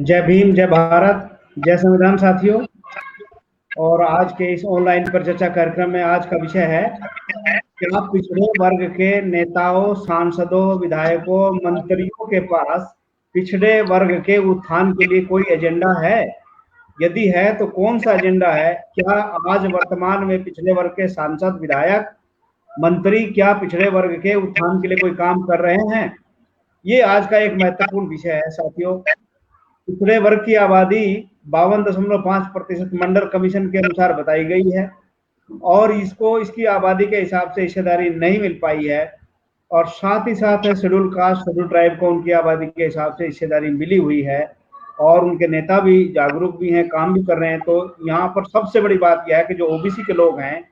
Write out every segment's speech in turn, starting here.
जय भीम, जय भारत, जय संविधान साथियों। और आज के इस ऑनलाइन पर चर्चा कार्यक्रम में आज का विषय है कि आप पिछड़े वर्ग के नेताओं, सांसदों, विधायकों, मंत्रियों के पास पिछड़े वर्ग के उत्थान के लिए कोई एजेंडा है? यदि है तो कौन सा एजेंडा है? क्या आज वर्तमान में पिछड़े वर्ग के सांसद, विधायक, मंत्री क्या पिछड़े वर्ग के उत्थान के लिए कोई काम कर रहे हैं? ये आज का एक महत्वपूर्ण विषय है साथियों। पिछड़े वर्ग की आबादी 52.5% मंडल कमीशन के अनुसार बताई गई है और इसकी आबादी के हिसाब से हिस्सेदारी नहीं मिल पाई है। और साथ ही साथ शेड्यूल कास्ट, शेड्यूल ट्राइब को उनकी आबादी के हिसाब से हिस्सेदारी मिली हुई है और उनके नेता भी जागरूक भी हैं, काम भी कर रहे हैं। तो यहाँ पर सबसे बड़ी बात यह है कि जो ओबीसी के लोग हैं,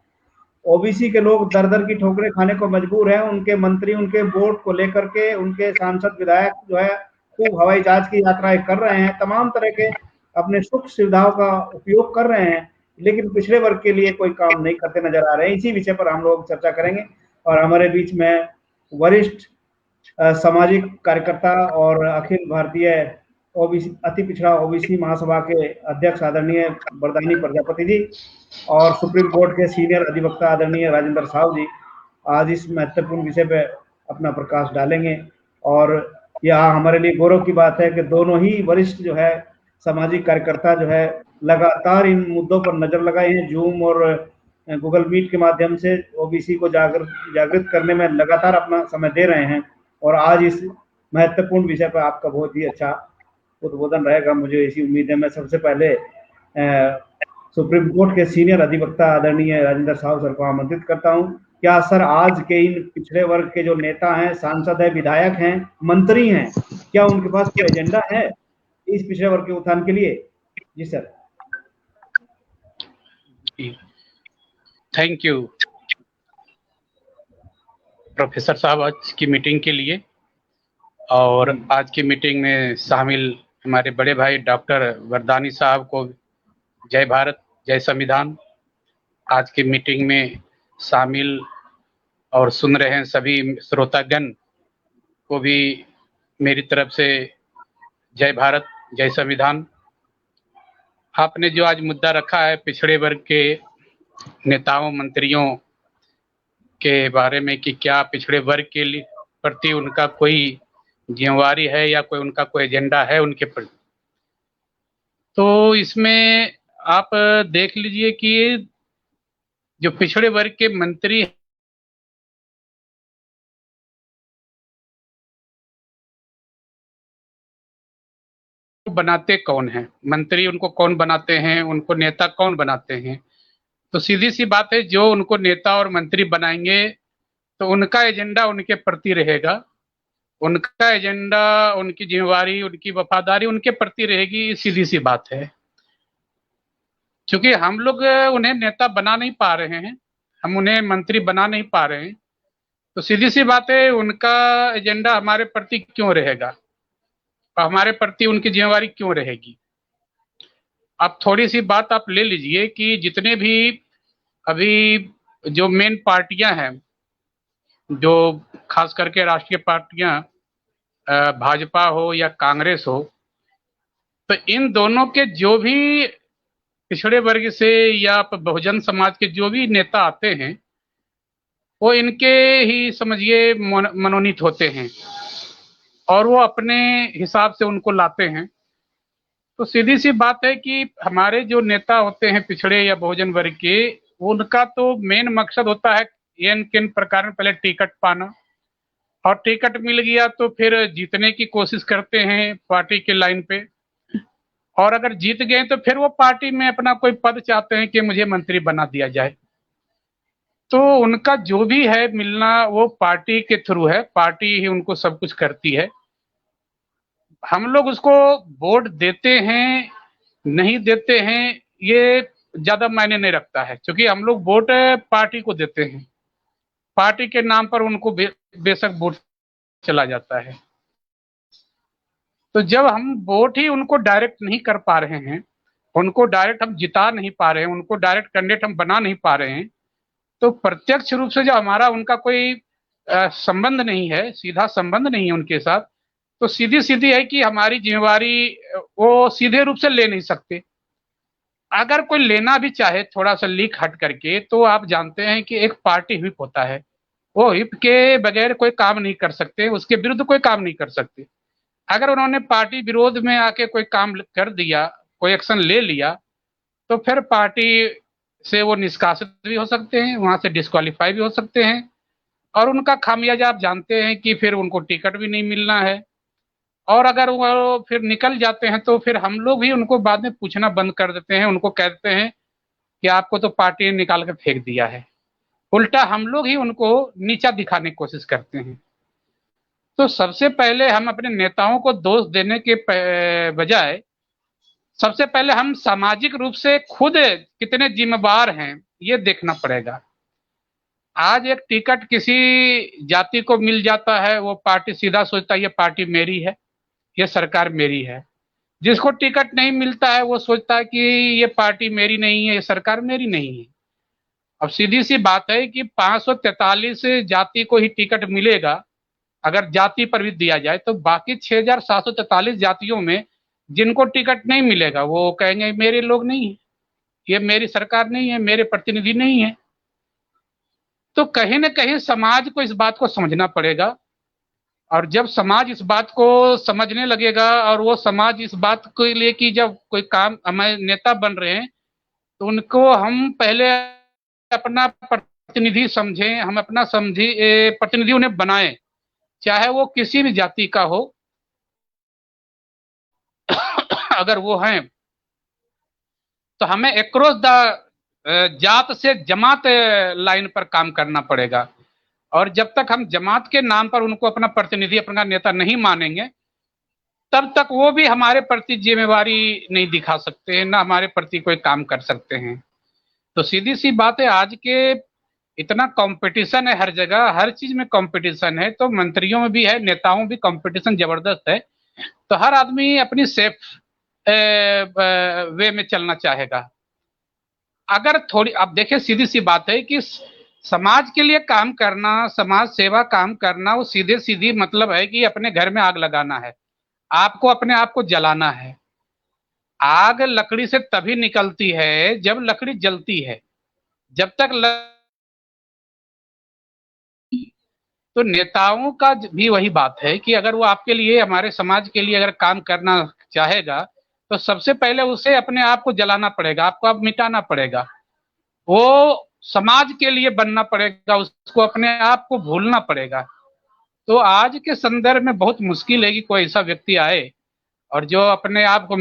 ओबीसी के लोग दर दर की ठोकरें खाने को मजबूर हैं। उनके मंत्री उनके वोट को लेकर के, उनके सांसद, विधायक जो है खूब हवाई जहाज की यात्राएं कर रहे हैं, तमाम तरह के अपने सुख सुविधाओं का उपयोग कर रहे हैं, लेकिन पिछड़े वर्ग के लिए कोई काम नहीं करते नजर आ रहे हैं। इसी विषय पर हम लोग चर्चा करेंगे और हमारे बीच में वरिष्ठ सामाजिक कार्यकर्ता और अखिल भारतीय ओबीसी अति पिछड़ा ओबीसी महासभा के अध्यक्ष आदरणीय बरदानी प्रजापति जी और सुप्रीम कोर्ट के सीनियर अधिवक्ता आदरणीय राजेंद्र साहू जी आज इस महत्वपूर्ण विषय पे अपना प्रकाश डालेंगे। और यह हमारे लिए गौरव की बात है कि दोनों ही वरिष्ठ जो है सामाजिक कार्यकर्ता जो है लगातार इन मुद्दों पर नजर लगाए हैं। जूम और गूगल मीट के माध्यम से ओबीसी को जागृत करने में लगातार अपना समय दे रहे हैं और आज इस महत्वपूर्ण विषय पर आपका बहुत ही अच्छा उद्बोधन रहेगा, मुझे ऐसी उम्मीद है। मैं सबसे पहले सुप्रीम कोर्ट के सीनियर अधिवक्ता आदरणीय राजेंद्र साहू सर को आमंत्रित करता हूं। क्या सर आज के इन पिछड़े वर्ग के जो नेता हैं, सांसद हैं, विधायक हैं, मंत्री हैं, क्या उनके पास कोई एजेंडा है इस पिछड़े वर्ग के उत्थान के लिए? जी सर। थैंक यू प्रोफेसर साहब आज की मीटिंग के लिए। और आज की मीटिंग में शामिल हमारे बड़े भाई डॉक्टर वरदानी साहब को जय भारत, जय संविधान। आज की मीटिंग में शामिल और सुन रहे हैं सभी श्रोतागण को भी मेरी तरफ से जय भारत, जय संविधान। आपने जो आज मुद्दा रखा है पिछड़े वर्ग के नेताओं, मंत्रियों के बारे में कि क्या पिछड़े वर्ग के लिए प्रति उनका कोई जिम्मेवारी है या कोई उनका कोई एजेंडा है उनके प्रति, तो इसमें आप देख लीजिए कि जो पिछड़े वर्ग के मंत्री बनाते कौन हैं, मंत्री उनको कौन बनाते हैं, उनको नेता कौन बनाते हैं। तो सीधी सी बात है, जो उनको नेता और मंत्री बनाएंगे तो उनका एजेंडा उनके प्रति रहेगा, उनका एजेंडा, उनकी जिम्मेवारी, उनकी वफादारी उनके प्रति रहेगी। सीधी सी बात है। क्योंकि हम लोग उन्हें नेता बना नहीं पा रहे हैं, हम उन्हें मंत्री बना नहीं पा रहे हैं, तो सीधी सी बात है उनका एजेंडा हमारे प्रति क्यों रहेगा और हमारे प्रति उनकी जिम्मेवारी क्यों रहेगी। अब थोड़ी सी बात आप ले लीजिए कि जितने भी अभी जो मेन पार्टियां हैं, जो खास करके राष्ट्रीय पार्टियां, भाजपा हो या कांग्रेस हो, तो इन दोनों के जो भी पिछड़े वर्ग से या बहुजन समाज के जो भी नेता आते हैं वो इनके ही समझिए मनोनीत होते हैं और वो अपने हिसाब से उनको लाते हैं। तो सीधी सी बात है कि हमारे जो नेता होते हैं पिछड़े या बहुजन वर्ग के, उनका तो मेन मकसद होता है इन किन प्रकार पहले टिकट पाना, और टिकट मिल गया तो फिर जीतने की कोशिश करते हैं पार्टी के लाइन पे, और अगर जीत गए तो फिर वो पार्टी में अपना कोई पद चाहते हैं कि मुझे मंत्री बना दिया जाए। तो उनका जो भी है मिलना वो पार्टी के थ्रू है, पार्टी ही उनको सब कुछ करती है। हम लोग उसको वोट देते हैं नहीं देते हैं ये ज्यादा मायने नहीं रखता है, क्योंकि हम लोग वोट पार्टी को देते हैं, पार्टी के नाम पर उनको बेशक वोट चला जाता है। तो जब हम वोट ही उनको डायरेक्ट नहीं कर पा रहे हैं, उनको डायरेक्ट हम जिता नहीं पा रहे हैं, उनको डायरेक्ट कैंडिडेट हम बना नहीं पा रहे हैं, तो प्रत्यक्ष रूप से जो हमारा उनका कोई संबंध नहीं है, सीधा संबंध नहीं है उनके साथ, तो सीधी सीधी है कि हमारी जिम्मेवारी वो सीधे रूप से ले नहीं सकते। अगर कोई लेना भी चाहे थोड़ा सा लीक हट करके, तो आप जानते हैं कि एक पार्टी व्हिप होता है, वो व्हिप के बगैर कोई काम नहीं कर सकते, उसके विरुद्ध कोई काम नहीं कर सकते। अगर उन्होंने पार्टी विरोध में आके कोई काम कर दिया, कोई एक्शन ले लिया, तो फिर पार्टी से वो निष्कासित भी हो सकते हैं, वहां से डिस्क्वालीफाई भी हो सकते हैं, और उनका खामियाजा आप जानते हैं कि फिर उनको टिकट भी नहीं मिलना है। और अगर वो फिर निकल जाते हैं तो फिर हम लोग भी उनको बाद में पूछना बंद कर देते हैं, उनको कहते हैं कि आपको तो पार्टी ने निकाल के फेंक दिया है। उल्टा हम लोग ही उनको नीचा दिखाने की कोशिश करते हैं। तो सबसे पहले हम अपने नेताओं को दोष देने के बजाय सबसे पहले हम सामाजिक रूप से खुद कितने जिम्मेवार हैं, ये देखना पड़ेगा। आज एक टिकट किसी जाति को मिल जाता है, वो पार्टी सीधा सोचता है ये पार्टी मेरी है, ये सरकार मेरी है। जिसको टिकट नहीं मिलता है वो सोचता है कि ये पार्टी मेरी नहीं है, ये सरकार मेरी नहीं है। अब सीधी सी बात है कि 543 जाति को ही टिकट मिलेगा, अगर जाति पर भी दिया जाए, तो बाकी 6743 जातियों में जिनको टिकट नहीं मिलेगा वो कहेंगे मेरे लोग नहीं है, ये मेरी सरकार नहीं है, मेरे प्रतिनिधि नहीं है। तो कहीं ना कहीं समाज को इस बात को समझना पड़ेगा, और जब समाज इस बात को समझने लगेगा और वो समाज इस बात के लिए कि जब कोई काम हमारे नेता बन रहे हैं तो उनको हम पहले अपना प्रतिनिधि समझें, हम अपना प्रतिनिधि उन्हें बनाएं, चाहे वो किसी भी जाति का हो। अगर वो हैं तो हमें अक्रॉस द जात से जमात लाइन पर काम करना पड़ेगा, और जब तक हम जमात के नाम पर उनको अपना प्रतिनिधि, अपना नेता नहीं मानेंगे, तब तक वो भी हमारे प्रति जिम्मेवारी नहीं दिखा सकते हैं, ना हमारे प्रति कोई काम कर सकते हैं। तो सीधी सी बात है, आज के इतना कंपटीशन है, हर जगह हर चीज में कंपटीशन है, तो मंत्रियों में भी है, नेताओं भी कंपटीशन जबरदस्त है। तो हर आदमी अपनी सेफ वे में चलना चाहेगा। अगर थोड़ी, अब देखिए सीधी सी बात है कि समाज के लिए काम करना, समाज सेवा काम करना, वो सीधे सीधी मतलब है कि अपने घर में आग लगाना है, आपको अपने आप को जलाना है। आग लकड़ी से तभी निकलती है जब लकड़ी जलती है। जब तक तो नेताओं का भी वही बात है कि अगर वो आपके लिए, हमारे समाज के लिए अगर काम करना चाहेगा, तो सबसे पहले उसे अपने आप को जलाना पड़ेगा, आपको अब मिटाना पड़ेगा, वो समाज के लिए बनना पड़ेगा, उसको अपने आप को भूलना पड़ेगा। तो आज के संदर्भ में बहुत मुश्किल है कि कोई ऐसा व्यक्ति आए और जो अपने आप को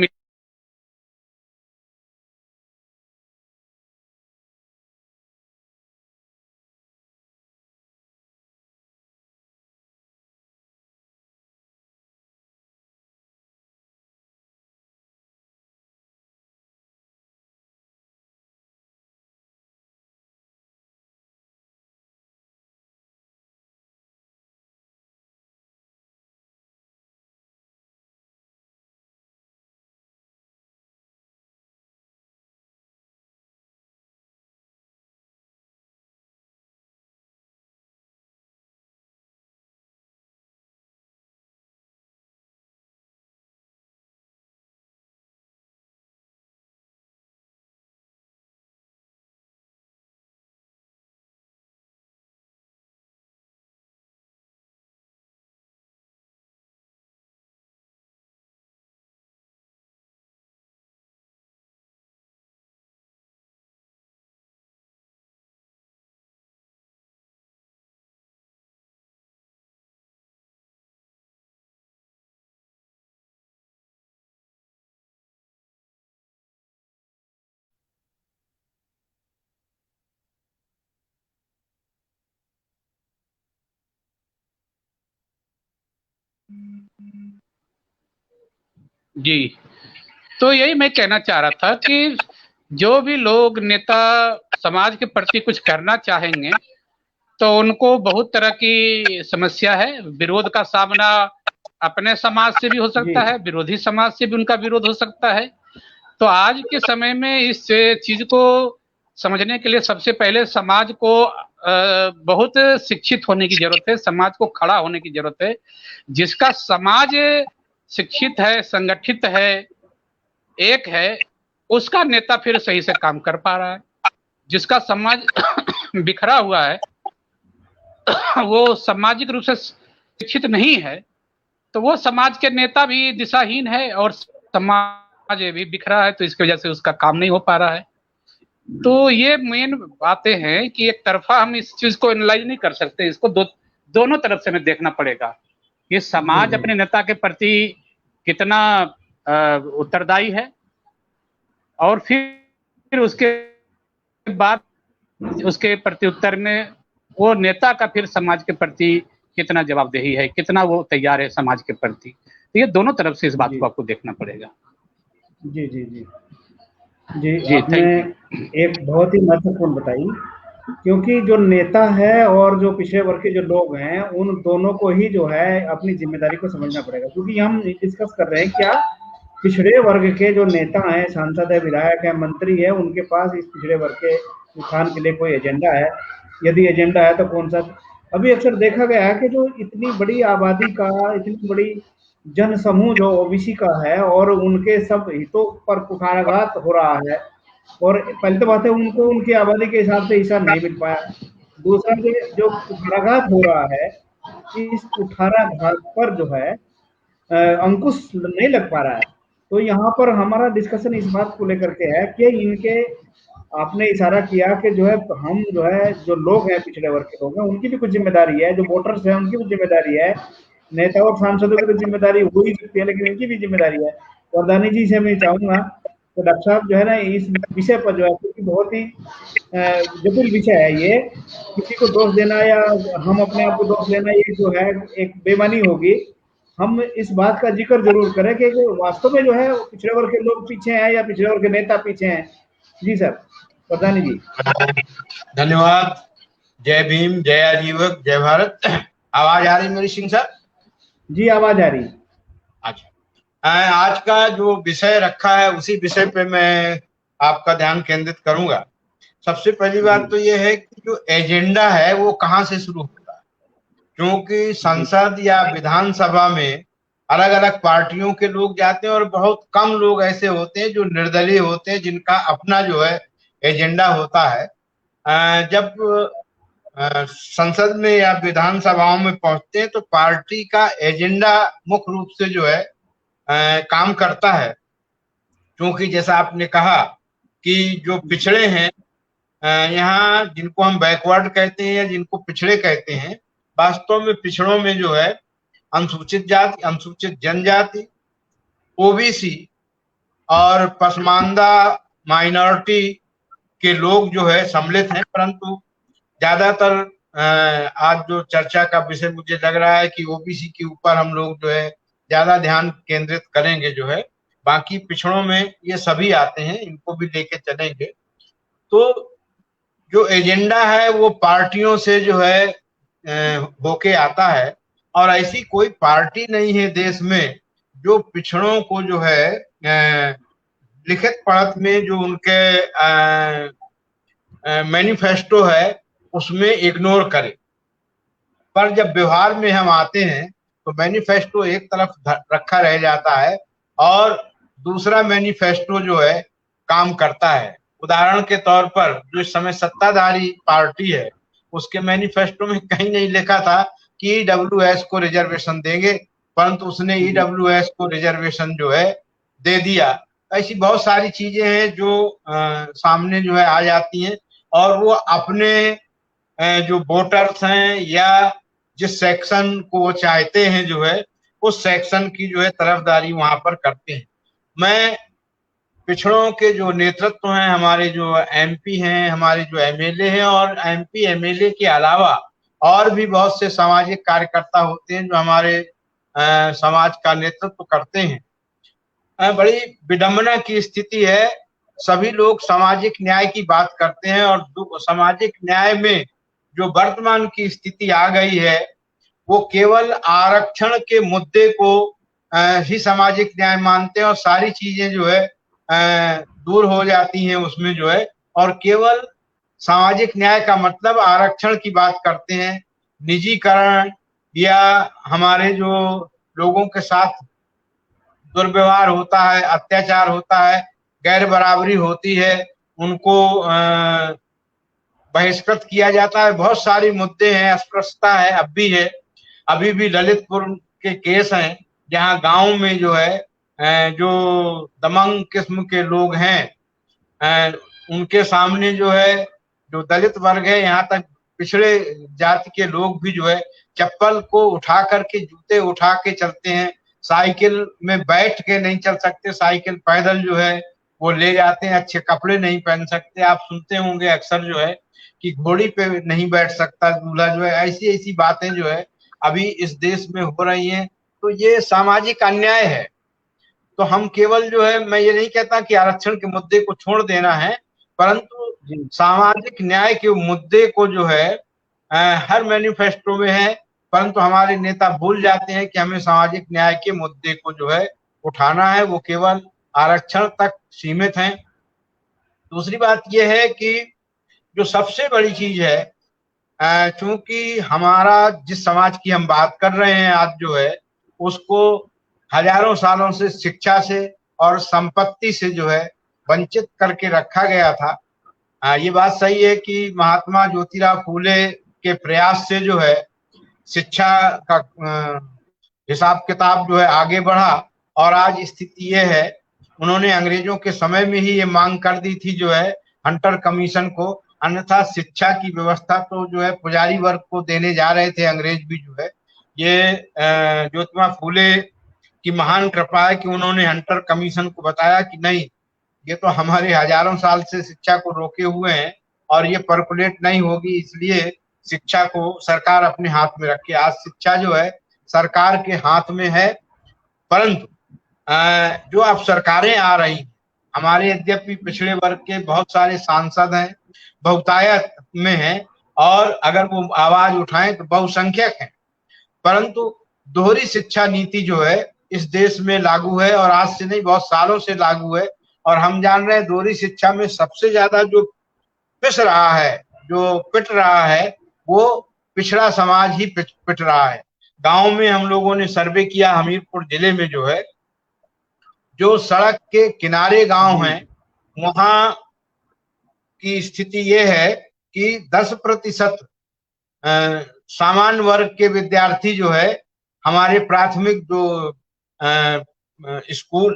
जी, तो यही मैं कहना चाह रहा था कि जो भी लोग नेता समाज के प्रति कुछ करना चाहेंगे, तो उनको बहुत तरह की समस्या है, विरोध का सामना अपने समाज से भी हो सकता है, विरोधी समाज से भी उनका विरोध हो सकता है। तो आज के समय में इस चीज को समझने के लिए सबसे पहले समाज को बहुत शिक्षित होने की जरूरत है, समाज को खड़ा होने की जरूरत है। जिसका समाज शिक्षित है, संगठित है, एक है, उसका नेता फिर सही से काम कर पा रहा है। जिसका समाज बिखरा हुआ है, वो सामाजिक रूप से शिक्षित नहीं है, तो वो समाज के नेता भी दिशाहीन है और समाज भी बिखरा है, तो इसकी वजह से उसका काम नहीं हो पा रहा है। तो ये मेन बातें हैं कि एक तरफा हम इस चीज को एनालाइज नहीं कर सकते, इसको दोनों तरफ से हमें देखना पड़ेगा कि समाज अपने नेता के प्रति कितना उत्तरदायी है, और फिर उसके बाद उसके प्रत्युत्तर में वो नेता का फिर समाज के प्रति कितना जवाबदेही है, कितना वो तैयार है समाज के प्रति। तो ये दोनों तरफ से इस बात को आपको देखना पड़ेगा। जी जी जी जी, आपने एक बहुत ही महत्वपूर्ण बताई, क्योंकि जो नेता है और जो पिछड़े वर्ग के जो लोग हैं, उन दोनों को ही जो है अपनी जिम्मेदारी को समझना पड़ेगा। क्योंकि हम डिस्कस कर रहे हैं क्या पिछड़े वर्ग के जो नेता हैं, सांसद है, विधायक है, मंत्री है, उनके पास इस पिछड़े वर्ग के उत्थान के लिए कोई एजेंडा है? यदि एजेंडा है तो कौन सा? अभी अक्सर देखा गया है कि जो इतनी बड़ी आबादी का, इतनी बड़ी जन समूह जो ओबीसी का है और उनके सब हितों पर कुठाराघात हो रहा है, और पहली तो बात है उनको उनकी आबादी के हिसाब से हिस्सा नहीं मिल पाया। दूसरा जो कुठाराघात हो रहा है, इस कुठाराघात पर जो है अंकुश नहीं लग पा रहा है। तो यहाँ पर हमारा डिस्कशन इस बात को लेकर के है कि इनके, आपने इशारा किया कि जो है हम जो है जो लोग हैं, पिछड़े वर्ग के लोग हैं, उनकी भी कुछ जिम्मेदारी है, जो वोटर्स हैं उनकी भी जिम्मेदारी है, नेता और सांसदों की तो जिम्मेदारी हो ही सकती है, लेकिन इनकी भी जिम्मेदारी है। वरदानी जी से मैं चाहूंगा तो डॉक्टर साहब जो है ना इस विषय पर जो है, क्योंकि बहुत ही जटिल विषय है ये, किसी को दोष देना या हम अपने आप को दोष देना, ये जो है एक बेईमानी होगी। हम इस बात का जिक्र जरूर करें कि वास्तव में जो है पिछड़े वर्ग के लोग पीछे हैं या पिछड़े वर्ग के नेता पीछे हैं। जी सर, प्रधानी जी। धन्यवाद। जय भीम, जय आजीवक, जय भारत। आवाज आ रही मेरी सिंह सर? जी आवाज आ रही। अच्छा, आज का जो विषय रखा है उसी विषय पे मैं आपका ध्यान केंद्रित करूंगा। सबसे पहली बात तो ये है कि जो एजेंडा है वो कहाँ से शुरू होता है, क्योंकि संसद या विधानसभा में अलग अलग पार्टियों के लोग जाते हैं और बहुत कम लोग ऐसे होते हैं जो निर्दलीय होते हैं, जिनका अपना जो है एजेंडा होता है। जब संसद में या विधानसभाओं में पहुंचते हैं तो पार्टी का एजेंडा मुख्य रूप से जो है काम करता है। क्योंकि जैसा आपने कहा कि जो पिछड़े हैं, यहाँ जिनको हम बैकवर्ड कहते हैं या जिनको पिछड़े कहते हैं, वास्तव में पिछड़ों में जो है अनुसूचित जाति, अनुसूचित जनजाति, ओबीसी और पसमानदा माइनॉरिटी के लोग जो है सम्मिलित हैं। परंतु ज्यादातर आज जो चर्चा का विषय मुझे लग रहा है कि ओबीसी के ऊपर हम लोग जो है ज्यादा ध्यान केंद्रित करेंगे। जो है बाकी पिछड़ों में ये सभी आते हैं, इनको भी लेके चलेंगे। तो जो एजेंडा है वो पार्टियों से जो है होके आता है, और ऐसी कोई पार्टी नहीं है देश में जो पिछड़ों को जो है लिखित पढ़त में जो उनके मैनिफेस्टो है उसमें इग्नोर करे। पर जब व्यवहार में हम आते हैं तो मैनिफेस्टो एक तरफ रखा रह जाता है और दूसरा मैनिफेस्टो जो है काम करता है। उदाहरण के तौर पर जो इस समय सत्ताधारी पार्टी है, उसके मैनिफेस्टो में कहीं नहीं लिखा था कि ईडब्ल्यूएस को रिजर्वेशन देंगे, परंतु उसने ईडब्ल्यूएस को रिजर्वेशन जो है दे दिया। ऐसी बहुत सारी चीजें हैं जो सामने जो है आ जाती हैं, और वो अपने जो वोटर्स हैं या जिस सेक्शन को वो चाहते हैं जो है उस सेक्शन की जो है तरफदारी वहां पर करते हैं। मैं पिछड़ों के जो नेतृत्व हैं, हमारे जो एमपी हैं, हमारे जो एमएलए हैं, और एमपी एमएलए के अलावा और भी बहुत से सामाजिक कार्यकर्ता होते हैं जो हमारे समाज का नेतृत्व करते हैं। बड़ी विडंबना की स्थिति है, सभी लोग सामाजिक न्याय की बात करते हैं और सामाजिक न्याय में जो वर्तमान की स्थिति आ गई है वो केवल आरक्षण के मुद्दे को ही सामाजिक न्याय मानते हैं, और सारी चीजें जो है दूर हो जाती हैं उसमें जो है, और केवल सामाजिक न्याय का मतलब आरक्षण की बात करते हैं, निजीकरण या हमारे जो लोगों के साथ दुर्व्यवहार होता है, अत्याचार होता है, गैर बराबरी होती है, उनको बहिष्कृत किया जाता है। बहुत सारे मुद्दे हैं, अस्पृश्यता है, अब भी है। अभी भी ललितपुर के केस हैं जहां गांव में जो है जो दमंग किस्म के लोग हैं उनके सामने जो है जो दलित वर्ग है, यहाँ तक पिछड़े जाति के लोग भी जो है चप्पल को उठा करके, जूते उठा के चलते हैं, साइकिल में बैठ के नहीं चल सकते, साइकिल पैदल जो है वो ले जाते हैं, अच्छे कपड़े नहीं पहन सकते। आप सुनते होंगे अक्सर जो है कि घोड़ी पे नहीं बैठ सकता दूल्हा जो है, ऐसी ऐसी बातें जो है अभी इस देश में हो रही हैं। तो ये सामाजिक अन्याय है। तो हम केवल जो है, मैं ये नहीं कहता कि आरक्षण के मुद्दे को छोड़ देना है, परंतु सामाजिक न्याय के मुद्दे को जो है हर मैनिफेस्टो में है, परंतु हमारे नेता भूल जाते हैं कि हमें सामाजिक न्याय के मुद्दे को जो है उठाना है, वो केवल आरक्षण तक सीमित है। दूसरी बात यह है कि जो सबसे बड़ी चीज है, चूंकि हमारा जिस समाज की हम बात कर रहे हैं आज जो है, उसको हजारों सालों से शिक्षा से और संपत्ति से जो है वंचित करके रखा गया था। ये बात सही है कि महात्मा ज्योतिराव फूले के प्रयास से जो है शिक्षा का हिसाब किताब जो है आगे बढ़ा, और आज स्थिति ये है, उन्होंने अंग्रेजों के समय में ही ये मांग कर दी थी जो है हंटर कमीशन को, अन्यथा शिक्षा की व्यवस्था तो जो है पुजारी वर्ग को देने जा रहे थे अंग्रेज भी जो है। ये ज्योतिबा फूले की महान कृपा है कि उन्होंने हंटर कमीशन को बताया कि नहीं, ये तो हमारे हजारों साल से शिक्षा को रोके हुए हैं और ये परकुलेट नहीं होगी, इसलिए शिक्षा को सरकार अपने हाथ में रखे। आज शिक्षा जो है सरकार के हाथ में है, परंतु जो अब सरकारें आ रही, हमारे यद्यपि पिछड़े वर्ग के बहुत सारे सांसद हैं, बहुतायत में हैं, और अगर वो आवाज उठाएं तो बहुसंख्यक हैं, परंतु दोहरी शिक्षा नीति जो है इस देश में लागू है, और आज से नहीं बहुत सालों से लागू है। और हम जान रहे हैं दोहरी शिक्षा में सबसे ज्यादा जो पिस रहा है, जो पिट रहा है, वो पिछड़ा समाज ही पिट रहा है। गांव में हम लोगों ने सर्वे किया, हमीरपुर जिले में जो है, जो सड़क के किनारे गांव हैं, वहां की स्थिति ये है कि 10% सामान्य वर्ग के विद्यार्थी जो है हमारे प्राथमिक जो स्कूल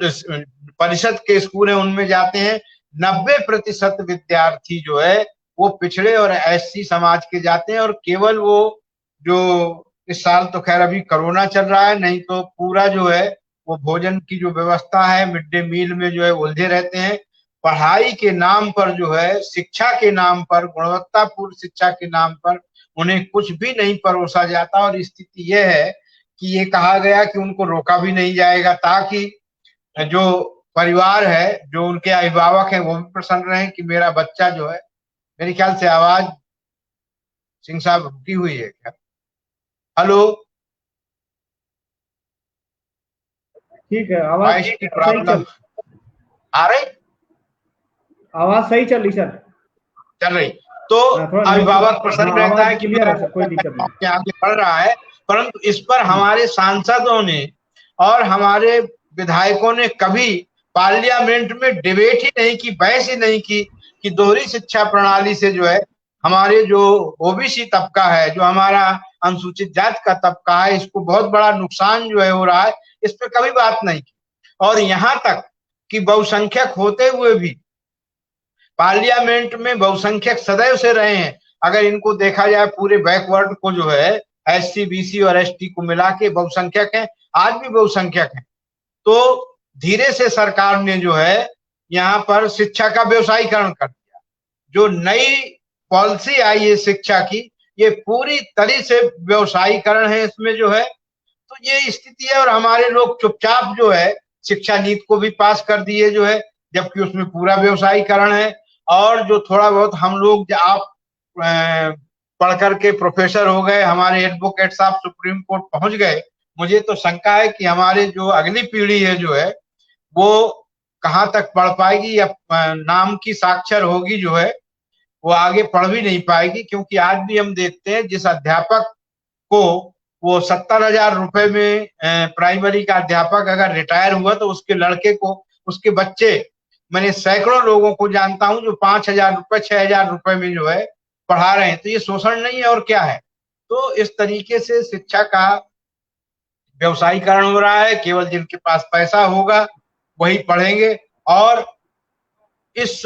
परिषद के स्कूल है उनमें जाते हैं। 90% विद्यार्थी जो है वो पिछड़े और एससी समाज के जाते हैं, और केवल वो जो इस साल तो खैर अभी कोरोना चल रहा है, नहीं तो पूरा जो है वो भोजन की जो व्यवस्था है मिड डे मील में जो है उलझे रहते हैं। पढ़ाई के नाम पर जो है, शिक्षा के नाम पर, गुणवत्तापूर्ण शिक्षा के नाम पर उन्हें कुछ भी नहीं परोसा जाता, और स्थिति यह है कि ये कहा गया कि उनको रोका भी नहीं जाएगा, ताकि जो परिवार है, जो उनके अभिभावक हैं, वो भी प्रसन्न रहे कि मेरा बच्चा जो है, मेरे ख्याल से आवाज सिंह साहब रुकी हुई है क्या? हेलो, ठीक है, आवाज की प्रॉब्लम आ रही, आवाज सही चल रही सर, चल रही। तो अभिभावक प्रसन्न रहता है कि क्लियर है, कोई दिक्कत नहीं, आगे बढ़ रहा है, परंतु इस पर हमारे सांसदों ने और हमारे विधायकों ने कभी पार्लियामेंट में डिबेट ही नहीं की, बहस ही नहीं की कि दोहरी शिक्षा प्रणाली से जो है हमारे जो ओबीसी तबका है, जो हमारा अनुसूचित जाति का तबका है, इसको बहुत बड़ा नुकसान जो है हो रहा है, इस पर कभी बात नहीं की। और यहाँ तक कि बहुसंख्यक होते हुए भी पार्लियामेंट में बहुसंख्यक सदैव से रहे हैं। अगर इनको देखा जाए पूरे बैकवर्ड को जो है एससी, बीसी और एसटी को मिला के बहुसंख्यक हैं, आज भी बहुसंख्यक हैं। तो धीरे से सरकार ने जो है यहाँ पर शिक्षा का व्यवसायीकरण कर दिया। जो नई पॉलिसी आई है शिक्षा की, ये पूरी तरह से व्यवसायीकरण है इसमें जो है। तो ये स्थिति है, और हमारे लोग चुपचाप जो है शिक्षा नीति को भी पास कर दिए जो है, जबकि उसमें पूरा व्यवसायीकरण है। और जो थोड़ा बहुत हम लोग, आप पढ़ करके प्रोफेसर हो गए, हमारे एडवोकेट साहब सुप्रीम कोर्ट पहुंच गए, मुझे तो शंका है कि हमारे जो अगली पीढ़ी है जो है वो कहाँ तक पढ़ पाएगी, या नाम की साक्षर होगी जो है, वो आगे पढ़ भी नहीं पाएगी, क्योंकि आज भी हम देखते हैं जिस अध्यापक को वो 70,000 रुपए में प्राइमरी का अध्यापक अगर रिटायर हुआ तो उसके लड़के को, उसके बच्चे, मैंने सैकड़ों लोगों को जानता हूं जो 5,000 रुपए 6,000 रुपए में जो है पढ़ा रहे हैं। तो ये शोषण नहीं है और क्या है। तो इस तरीके से शिक्षा का व्यवसायीकरण हो रहा है। केवल जिनके पास पैसा होगा वही पढ़ेंगे, और इस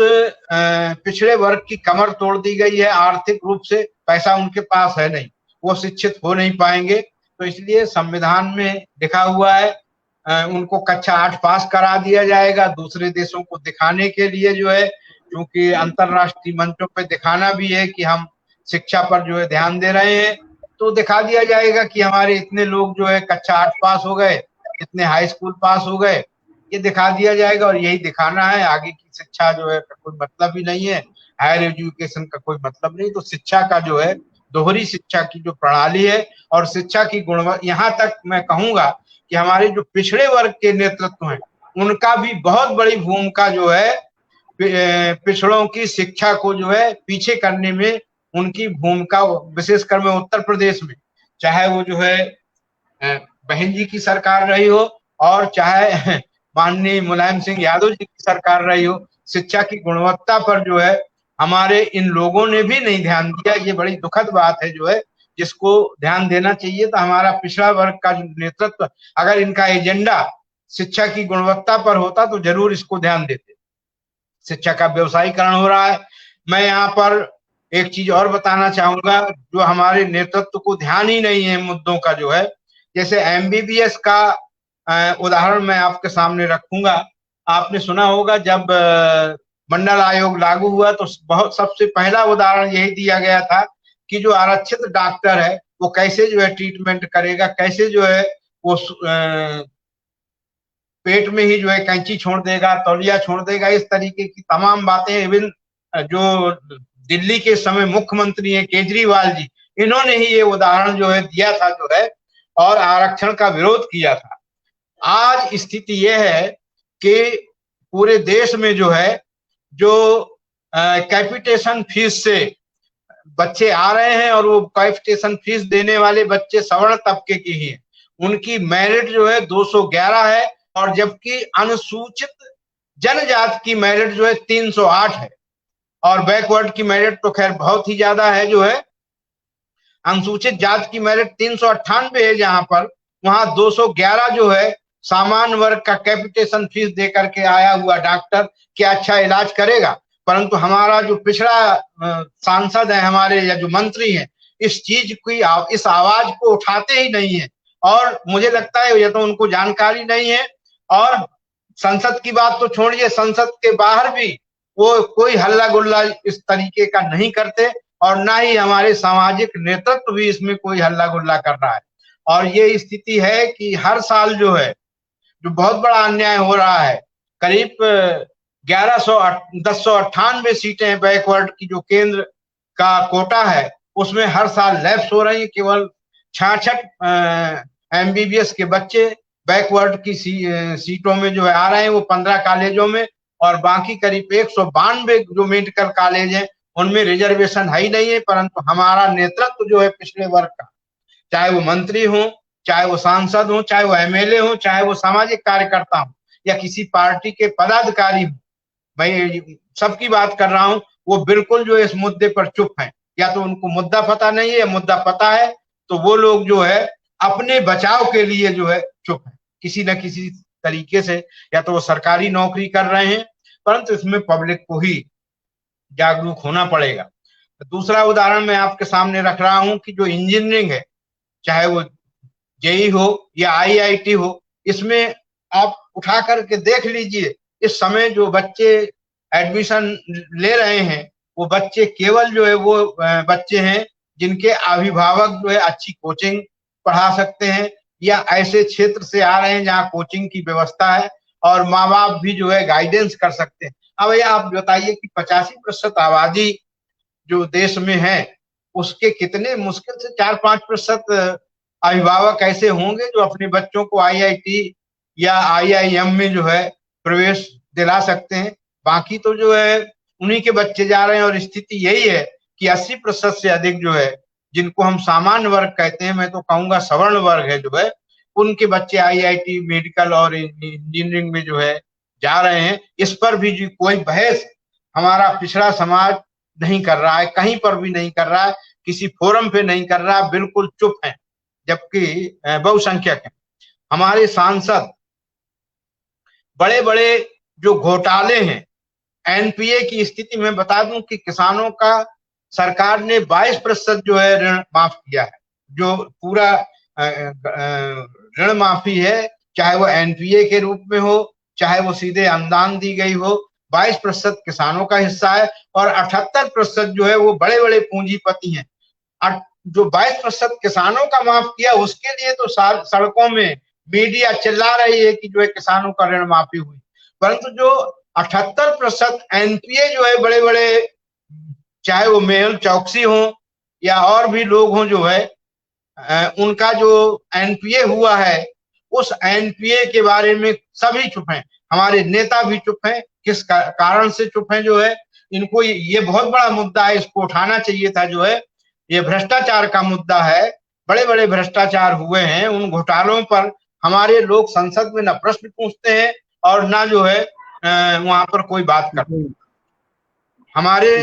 पिछड़े वर्ग की कमर तोड़ दी गई है। आर्थिक रूप से पैसा उनके पास है नहीं, वो शिक्षित हो नहीं पाएंगे। तो इसलिए संविधान में लिखा हुआ है उनको कक्षा 8 पास करा दिया जाएगा, दूसरे देशों को दिखाने के लिए जो है, क्योंकि अंतरराष्ट्रीय मंचों पे दिखाना भी है कि हम शिक्षा पर जो है ध्यान दे रहे हैं। तो दिखा दिया जाएगा कि हमारे इतने लोग जो है कक्षा 8 पास हो गए, इतने हाई स्कूल पास हो गए, ये दिखा दिया जाएगा। और यही दिखाना है, आगे की शिक्षा जो है का कोई मतलब ही नहीं है, हायर एजुकेशन का कोई मतलब नहीं। तो शिक्षा का जो है दोहरी शिक्षा की जो प्रणाली है और शिक्षा की गुणवत्ता, यहाँ तक मैं कहूंगा कि हमारे जो पिछड़े वर्ग के नेतृत्व हैं उनका भी बहुत बड़ी भूमिका जो है पिछड़ों की शिक्षा को जो है पीछे करने में, उनकी भूमिका विशेषकर में उत्तर प्रदेश में, चाहे वो जो है बहन जी की सरकार रही हो और चाहे माननीय मुलायम सिंह यादव जी की सरकार रही हो, शिक्षा की गुणवत्ता पर जो है हमारे इन लोगों ने भी नहीं ध्यान दिया। ये बड़ी दुखद बात है जो है, जिसको ध्यान देना चाहिए। तो हमारा पिछड़ा वर्ग का जो नेतृत्व, अगर इनका एजेंडा शिक्षा की गुणवत्ता पर होता तो जरूर इसको ध्यान देते। शिक्षा का व्यवसायीकरण हो रहा है। मैं यहाँ पर एक चीज और बताना चाहूंगा, जो हमारे नेतृत्व को ध्यान ही नहीं है मुद्दों का जो है, जैसे एमबीबीएस का उदाहरण मैं आपके सामने रखूंगा। आपने सुना होगा जब मंडल आयोग लागू हुआ तो बहुत सबसे पहला उदाहरण यही दिया गया था कि जो आरक्षित डॉक्टर है वो कैसे जो है ट्रीटमेंट करेगा, कैसे जो है वो पेट में ही जो है कैंची छोड़ देगा, तौलिया छोड़ देगा, इस तरीके की तमाम बातें। इवन जो दिल्ली के समय मुख्यमंत्री हैं केजरीवाल जी, इन्होंने ही ये उदाहरण जो है दिया था जो है, और आरक्षण का विरोध किया था। आज स्थिति यह है कि पूरे देश में जो है जो कैपिटेशन फीस से बच्चे आ रहे हैं और वो कैपिटेशन फीस देने वाले बच्चे सवर्ण तबके की ही हैं, उनकी मेरिट जो है 211 है, और जबकि अनुसूचित जनजाति की मेरिट जो है 308 है, और बैकवर्ड की मेरिट तो खैर बहुत ही ज्यादा है जो है। अनुसूचित जाति की मेरिट 398 है जहां पर, वहां 211 जो है सामान्य वर्ग का कैपिटेशन फीस दे करके आया हुआ डॉक्टर क्या अच्छा इलाज करेगा। परंतु हमारा जो पिछड़ा सांसद है हमारे या जो मंत्री हैं, इस चीज की इस आवाज को उठाते ही नहीं है, और मुझे लगता है ये तो उनको जानकारी नहीं है। और संसद की बात तो छोड़िए, संसद के बाहर भी वो कोई हल्ला गुल्ला इस तरीके का नहीं करते, और ना ही हमारे सामाजिक नेतृत्व भी इसमें कोई हल्ला गुल्ला कर रहा है। और ये स्थिति है कि हर साल जो है जो बहुत बड़ा अन्याय हो रहा है, करीब 1098 सीटें बैकवर्ड की जो केंद्र का कोटा है उसमें हर साल लैप्स हो रही है। केवल 66 एमबीबीएस के बच्चे बैकवर्ड की सीटों में जो है आ रहे हैं, वो 15 कॉलेजों में, और बाकी करीब 192 जो मेडिकल कॉलेज हैं उनमें रिजर्वेशन है ही नहीं है। परंतु हमारा नेतृत्व जो है पिछड़े वर्ग का, चाहे वो मंत्री हो, चाहे वो सांसद हो, चाहे वो एमएलए हो, चाहे वो सामाजिक कार्यकर्ता हो या किसी पार्टी के पदाधिकारी हो, मैं सबकी बात कर रहा हूं, वो बिल्कुल जो इस मुद्दे पर चुप हैं। या तो उनको मुद्दा पता नहीं है, मुद्दा पता है तो वो लोग जो है अपने बचाव के लिए जो है चुप है किसी न किसी तरीके से, या तो वो सरकारी नौकरी कर रहे हैं, परंतु इसमें पब्लिक को ही जागरूक होना पड़ेगा। दूसरा उदाहरण मैं आपके सामने रख रहा हूं कि जो इंजीनियरिंग है, चाहे वो जेई हो या आईआईटी हो, इसमें आप उठा करके देख लीजिए, इस समय जो बच्चे एडमिशन ले रहे हैं वो बच्चे केवल जो है वो बच्चे हैं जिनके अभिभावक जो है अच्छी कोचिंग पढ़ा सकते हैं, या ऐसे क्षेत्र से आ रहे हैं जहाँ कोचिंग की व्यवस्था है और माँ बाप भी जो है गाइडेंस कर सकते हैं। अब ये आप बताइए कि 85% आबादी जो देश में है उसके कितने मुश्किल से 4-5% अभिभावक ऐसे होंगे जो अपने बच्चों को आईआईटी या आईआईएम में जो है प्रवेश दिला सकते हैं। बाकी तो जो है उन्हीं के बच्चे जा रहे हैं। और स्थिति यही है कि 80% से अधिक जो है, जिनको हम सामान्य वर्ग कहते हैं, मैं तो कहूंगा सवर्ण वर्ग है जो है, उनके बच्चे IIT, मेडिकल और इंजीनियरिंग में जो है जा रहे हैं। इस पर भी जो कोई बहस हमारा पिछड़ा समाज नहीं कर रहा है, कहीं पर भी नहीं कर रहा है, किसी फोरम पे नहीं कर रहा है, बिल्कुल चुप है। जबकि बहुसंख्यक है हमारे सांसद, बड़े बड़े जो घोटाले हैं, NPA की स्थिति में बता दूं कि किसानों का सरकार ने 22% जो है ऋण माफ किया है। जो पूरा ऋण माफी है, चाहे वो NPA के रूप में हो, चाहे वो सीधे अनुदान दी गई हो, 22% किसानों का हिस्सा है और 78% जो है वो बड़े बड़े पूंजीपति हैं। जो 22% किसानों का माफ किया, उसके लिए तो सड़कों में मीडिया चिल्ला रही है कि जो है किसानों का ऋण माफी हुई, परंतु जो 78% NPA जो है बड़े बड़े, चाहे वो मेहुल चौकसी हो या और भी लोग हों, जो है उनका जो NPA हुआ है, उस NPA के बारे में सभी चुप हैं। हमारे नेता भी चुप हैं। किस कारण से चुप हैं? जो है इनको ये बहुत बड़ा मुद्दा है, इसको उठाना चाहिए था। जो है ये भ्रष्टाचार का मुद्दा है, बड़े बड़े भ्रष्टाचार हुए हैं। उन घोटालों पर हमारे लोग संसद में न प्रश्न पूछते हैं और ना जो है वहां पर कोई बात करते। हमारे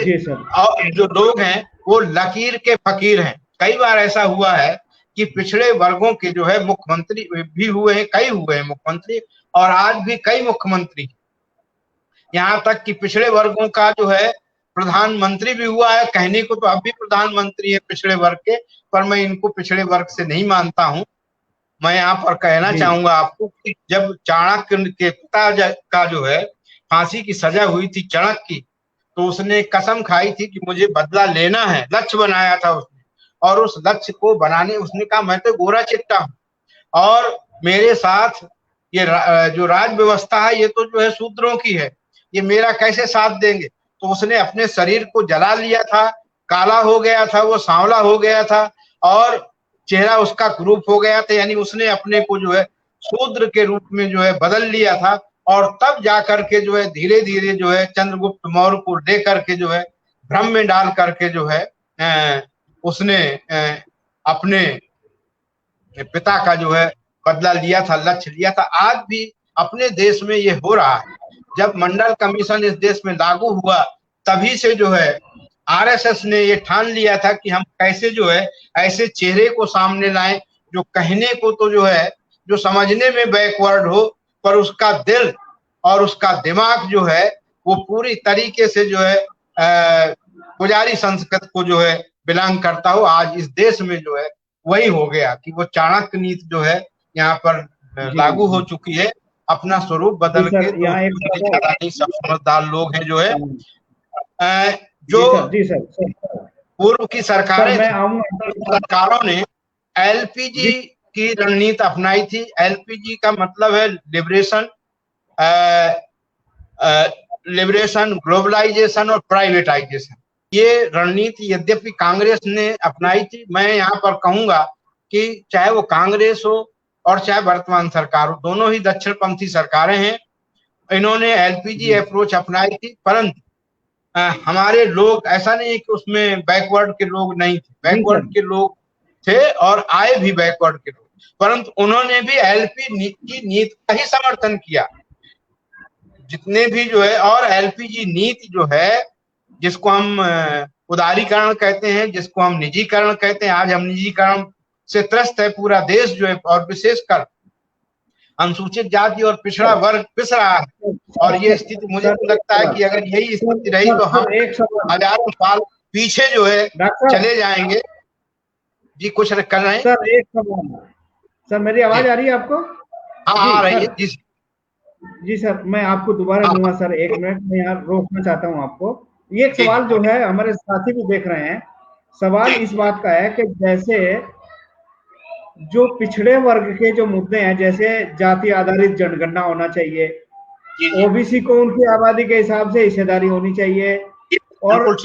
जो लोग हैं वो लकीर के फकीर हैं। कई बार ऐसा हुआ है कि पिछड़े वर्गों के जो है मुख्यमंत्री भी हुए हैं, कई हुए हैं मुख्यमंत्री, और आज भी कई मुख्यमंत्री, यहाँ तक कि पिछड़े वर्गों का जो है प्रधानमंत्री भी हुआ है। कहने को तो अब भी प्रधानमंत्री है पिछड़े वर्ग के, पर मैं इनको पिछड़े वर्ग से नहीं मानता हूँ। मैं यहाँ पर कहना चाहूंगा आपको कि जब चाणक्य के पिता का जो है फांसी की सजा हुई थी, चाणक्य की, तो उसने कसम खाई थी कि मुझे बदला लेना है। लक्ष्य बनाया था उसने, और उस लक्ष्य को बनाने उसने कहा मैं तो गोरा चिट्टा हूँ और मेरे साथ ये जो राज व्यवस्था है ये तो जो है शूद्रों की है, ये मेरा कैसे साथ देंगे। तो उसने अपने शरीर को जला लिया था, काला हो गया था, वो सांवला हो गया था और चेहरा उसका क्रूप हो गया था। यानी उसने अपने को जो है शूद्र के रूप में जो है बदल लिया था। और तब जाकर के जो है धीरे धीरे जो है चंद्रगुप्त मौर्य को लेकर के जो है भ्रम में डाल करके जो है उसने अपने पिता का जो है बदला लिया था, लक्ष्य लिया था। आज भी अपने देश में ये हो रहा है। जब मंडल कमीशन इस देश में लागू हुआ, तभी से जो है RSS ने ये ठान लिया था कि हम कैसे जो है ऐसे चेहरे को सामने लाएं जो कहने को तो जो है जो समझने में बैकवर्ड हो, पर उसका दिल और उसका दिमाग जो है वो पूरी तरीके से जो है पुजारी संस्कृत को जो है बिलोंग करता हो। आज इस देश में जो है वही हो गया कि वो चाणक्य नीति जो है यहाँ पर लागू हो चुकी है। अपना स्वरूप बदल के तो सब समझदार लोग हैं जो है जो पूर्व की सरकारों ने LPG की रणनीति अपनाई थी। LPG का मतलब है लिबरेशन, ग्लोबलाइजेशन और प्राइवेटाइजेशन। ये रणनीति यद्यपि कांग्रेस ने अपनाई थी। मैं यहाँ पर कहूंगा कि चाहे वो कांग्रेस हो और चाहे वर्तमान सरकार हो, दोनों ही दक्षिणपंथी सरकारें हैं। इन्होंने LPG अप्रोच अपनाई थी, परंतु हमारे लोग, ऐसा नहीं है कि उसमें बैकवर्ड के लोग नहीं थे, बैकवर्ड के लोग थे और आए भी बैकवर्ड के लोग, परंतु उन्होंने भी LPG की नीति का ही समर्थन किया जितने भी जो है। और LPG नीति जो है जिसको हम उदारीकरण कहते हैं, जिसको हम निजीकरण कहते हैं, आज हम निजीकरण से त्रस्त है पूरा देश जो है, और विशेषकर अनुसूचित जाति और पिछड़ा वर्ग पिस रहा है। और ये स्थिति मुझे तो लगता है कि अगर यही स्थिति रही तो हम हजारों साल पीछे जो है चले जाएंगे। जी कुछ कर रहे हैं सर? एक सवाल सर, मेरी आवाज आ रही है आपको? हाँ आ रही है जी। जी सर, मैं आपको दोबारा दूंगा सर, 1 मिनट में यहाँ रोकना चाहता हूँ आपको। ये एक सवाल जो है हमारे साथी भी देख रहे हैं, सवाल इस बात का है कि जैसे जो पिछड़े वर्ग के जो मुद्दे हैं, जैसे जाति आधारित जनगणना होना चाहिए, OBC को उनकी आबादी के हिसाब से हिस्सेदारी होनी चाहिए, और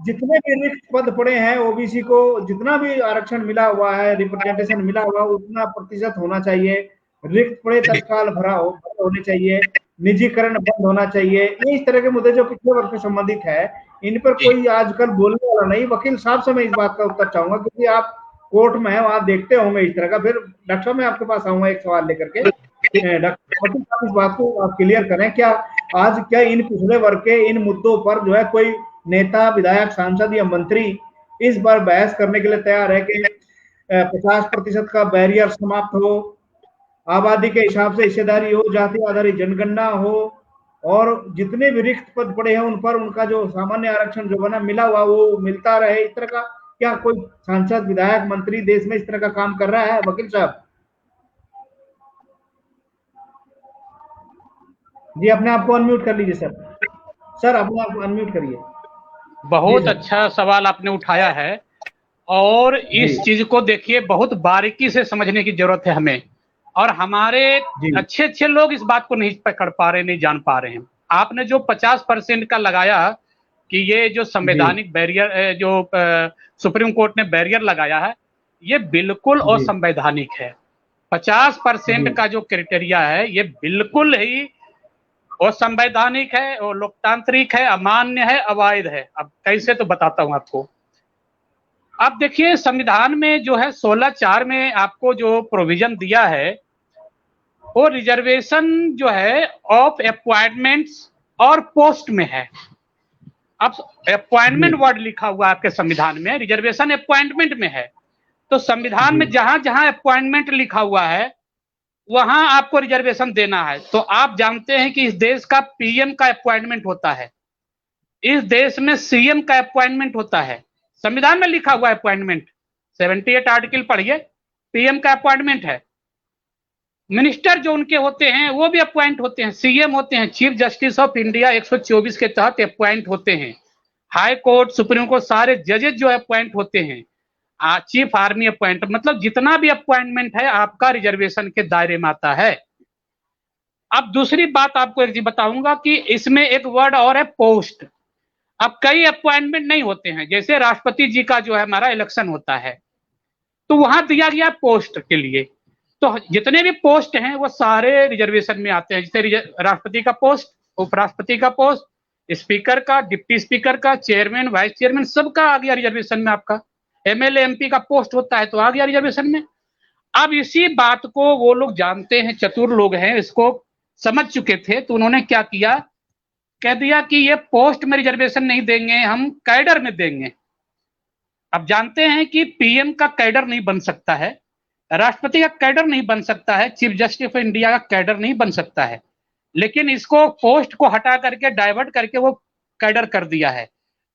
जितने भी रिक्त पद पड़े हैं OBC को जितना भी आरक्षण मिला हुआ है, रिप्रेजेंटेशन मिला हुआ, उतना प्रतिशत होना चाहिए। रिक्त पड़े तत्काल भरा होने चाहिए। निजीकरण बंद होना चाहिए, ये इस तरह के मुद्दे जो पिछले वर्ग से संबंधित है, इन पर कोई आजकल बोलने वाला नहीं। वकील साहब से मैं इस बात का उत्तर चाहूंगा, क्योंकि आप कोर्ट में हैं, आप देखते होंगे इस तरह का। फिर डॉक्टर साहब मैं आपके पास आऊंगा एक सवाल लेकर के। डॉक्टर वकील साहब इस बात को आप क्लियर करें, क्या आज क्या इन पिछड़े वर्ग के इन मुद्दों पर जो है कोई नेता, विधायक, सांसद या मंत्री इस बार बहस करने के लिए तैयार है कि 50% का बैरियर समाप्त हो, आबादी के हिसाब से हिस्सेदारी हो, जाति आधारित जनगणना हो, और जितने भी रिक्त पद पड़े हैं उन पर उनका जो सामान्य आरक्षण जो बना मिला हुआ वो मिलता रहे? इस तरह का क्या कोई सांसद, विधायक, मंत्री देश में इस तरह का काम कर रहा है? वकील साहब जी, अपने आप को अनम्यूट कर लीजिए सर। सर अपने आप को अनम्यूट करिए। बहुत अच्छा सवाल आपने उठाया है, और इस चीज को देखिए बहुत बारीकी से समझने की जरूरत है हमें, और हमारे अच्छे अच्छे लोग इस बात को नहीं पकड़ पा रहे, नहीं जान पा रहे हैं। आपने जो 50% का लगाया कि ये जो संवैधानिक बैरियर जो सुप्रीम कोर्ट ने बैरियर लगाया है, ये बिल्कुल असंवैधानिक है। 50% का जो क्राइटेरिया है ये बिल्कुल ही असंवैधानिक है और लोकतांत्रिक है, अमान्य है, अवैध है। अब कैसे तो बताता हूं आपको। अब देखिए संविधान में जो है 16(4) में आपको जो प्रोविजन दिया है वो रिजर्वेशन जो है ऑफ अपॉइंटमेंट्स और पोस्ट में है। अब अपॉइंटमेंट वर्ड लिखा हुआ है आपके संविधान में, रिजर्वेशन अपॉइंटमेंट में है। तो संविधान में जहां जहां अपॉइंटमेंट लिखा हुआ है वहां आपको रिजर्वेशन देना है। तो आप जानते हैं कि इस देश का पीएम का अपॉइंटमेंट होता है, इस देश में सीएम का अपॉइंटमेंट होता है, संविधान में लिखा हुआ अपॉइंटमेंट 78 आर्टिकल पढ़िए, पीएम का अपॉइंटमेंट है। मिनिस्टर जो उनके होते हैं वो भी अपॉइंट होते हैं, सीएम होते हैं, चीफ जस्टिस ऑफ इंडिया 124 के तहत अपॉइंट होते हैं। हाई कोर्ट, सुप्रीम कोर्ट, सारे जजेज जो अपॉइंट होते हैं, चीफ आर्मी अपॉइंट, मतलब जितना भी अपॉइंटमेंट है आपका रिजर्वेशन के दायरे में आता है। अब दूसरी बात आपको एक चीज बताऊंगा कि इसमें एक वर्ड और है, पोस्ट। अब कई अपॉइंटमेंट नहीं होते हैं, जैसे राष्ट्रपति जी का जो है हमारा इलेक्शन होता है तो वहां दिया गया पोस्ट के लिए, तो जितने भी पोस्ट हैं वो सारे रिजर्वेशन में आते हैं। जैसे राष्ट्रपति का पोस्ट, उपराष्ट्रपति का पोस्ट, स्पीकर का, डिप्टी स्पीकर का, चेयरमैन, वाइस चेयरमैन, सबका आ गया रिजर्वेशन में। आपका एमएलए एमपी का पोस्ट होता है तो आ गया रिजर्वेशन में। अब इसी बात को वो लोग जानते हैं, चतुर लोग हैं, इसको समझ चुके थे, तो उन्होंने क्या किया, कह दिया कि ये पोस्ट में रिजर्वेशन नहीं देंगे, हम कैडर में देंगे। अब जानते हैं कि पीएम का कैडर नहीं बन सकता है, राष्ट्रपति का कैडर नहीं बन सकता है, चीफ जस्टिस ऑफ इंडिया का कैडर नहीं बन सकता है, लेकिन इसको पोस्ट को हटा करके डाइवर्ट करके वो कैडर कर दिया है।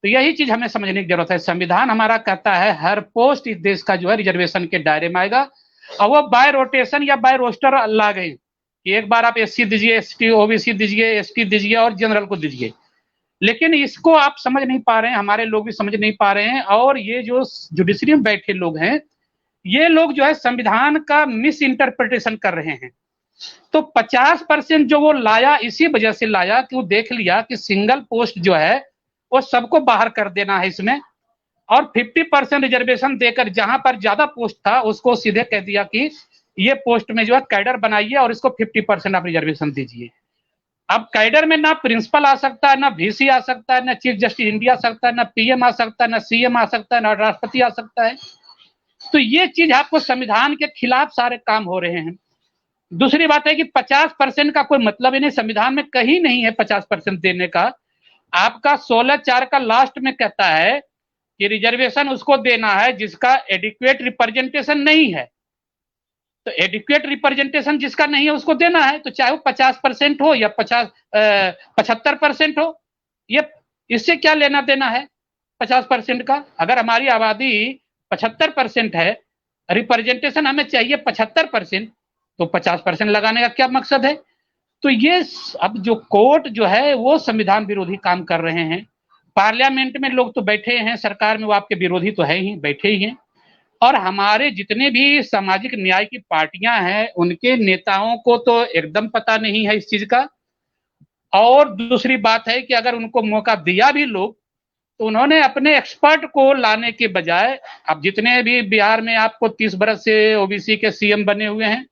तो यही चीज हमें समझने की जरूरत है। संविधान हमारा कहता है हर पोस्ट इस देश का जो है रिजर्वेशन के दायरे में आएगा, और वो बाय रोटेशन या बाय रोस्टर ला गए कि एक बार आप एससी दीजिए, एसटी, ओबीसी दीजिए, एसटी दीजिए और जनरल को दीजिए। लेकिन इसको आप समझ नहीं पा रहे हैं, हमारे लोग भी समझ नहीं पा रहे हैं, और ये जो जुडिशरी में बैठे लोग हैं ये लोग जो है संविधान का मिस इंटरप्रिटेशन कर रहे हैं। तो 50% जो वो लाया इसी वजह से लाया कि वो देख लिया कि सिंगल पोस्ट जो है वो सबको बाहर कर देना है इसमें, और 50% रिजर्वेशन देकर जहां पर ज्यादा पोस्ट था उसको सीधे कह दिया कि ये पोस्ट में जो है कैडर बनाइए और इसको 50% आप रिजर्वेशन दीजिए। अब कैडर में ना प्रिंसिपल आ सकता है, ना वीसी आ सकता है, ना चीफ जस्टिस इंडिया आ सकता है, ना पीएम आ सकता है, ना सीएम आ सकता है, ना राष्ट्रपति आ सकता है। तो ये चीज आपको संविधान के खिलाफ सारे काम हो रहे हैं। दूसरी बात है कि 50% का कोई मतलब ही नहीं, संविधान में कहीं नहीं है 50% देने का। आपका 16(4) का लास्ट में कहता है कि रिजर्वेशन उसको देना है जिसका एडिक्वेट रिप्रेजेंटेशन नहीं है। तो एडिक्वेट रिप्रेजेंटेशन जिसका नहीं है उसको देना है, तो चाहे वो 50% हो या 75% हो, ये इससे क्या लेना देना है 50% का। अगर हमारी आबादी 75% है, रिप्रेजेंटेशन हमें चाहिए 75%, तो 50% लगाने का क्या मकसद है। तो ये अब जो कोर्ट जो है वो संविधान विरोधी काम कर रहे हैं। पार्लियामेंट में लोग तो बैठे हैं, सरकार में वो आपके विरोधी तो है ही, बैठे ही हैं, और हमारे जितने भी सामाजिक न्याय की पार्टियां हैं उनके नेताओं को तो एकदम पता नहीं है इस चीज का। और दूसरी बात है कि अगर उनको मौका दिया भी लोग तो उन्होंने अपने एक्सपर्ट को लाने के बजाय, अब जितने भी बिहार में आपको 30 बरस से ओबीसी के सीएम बने हुए हैं,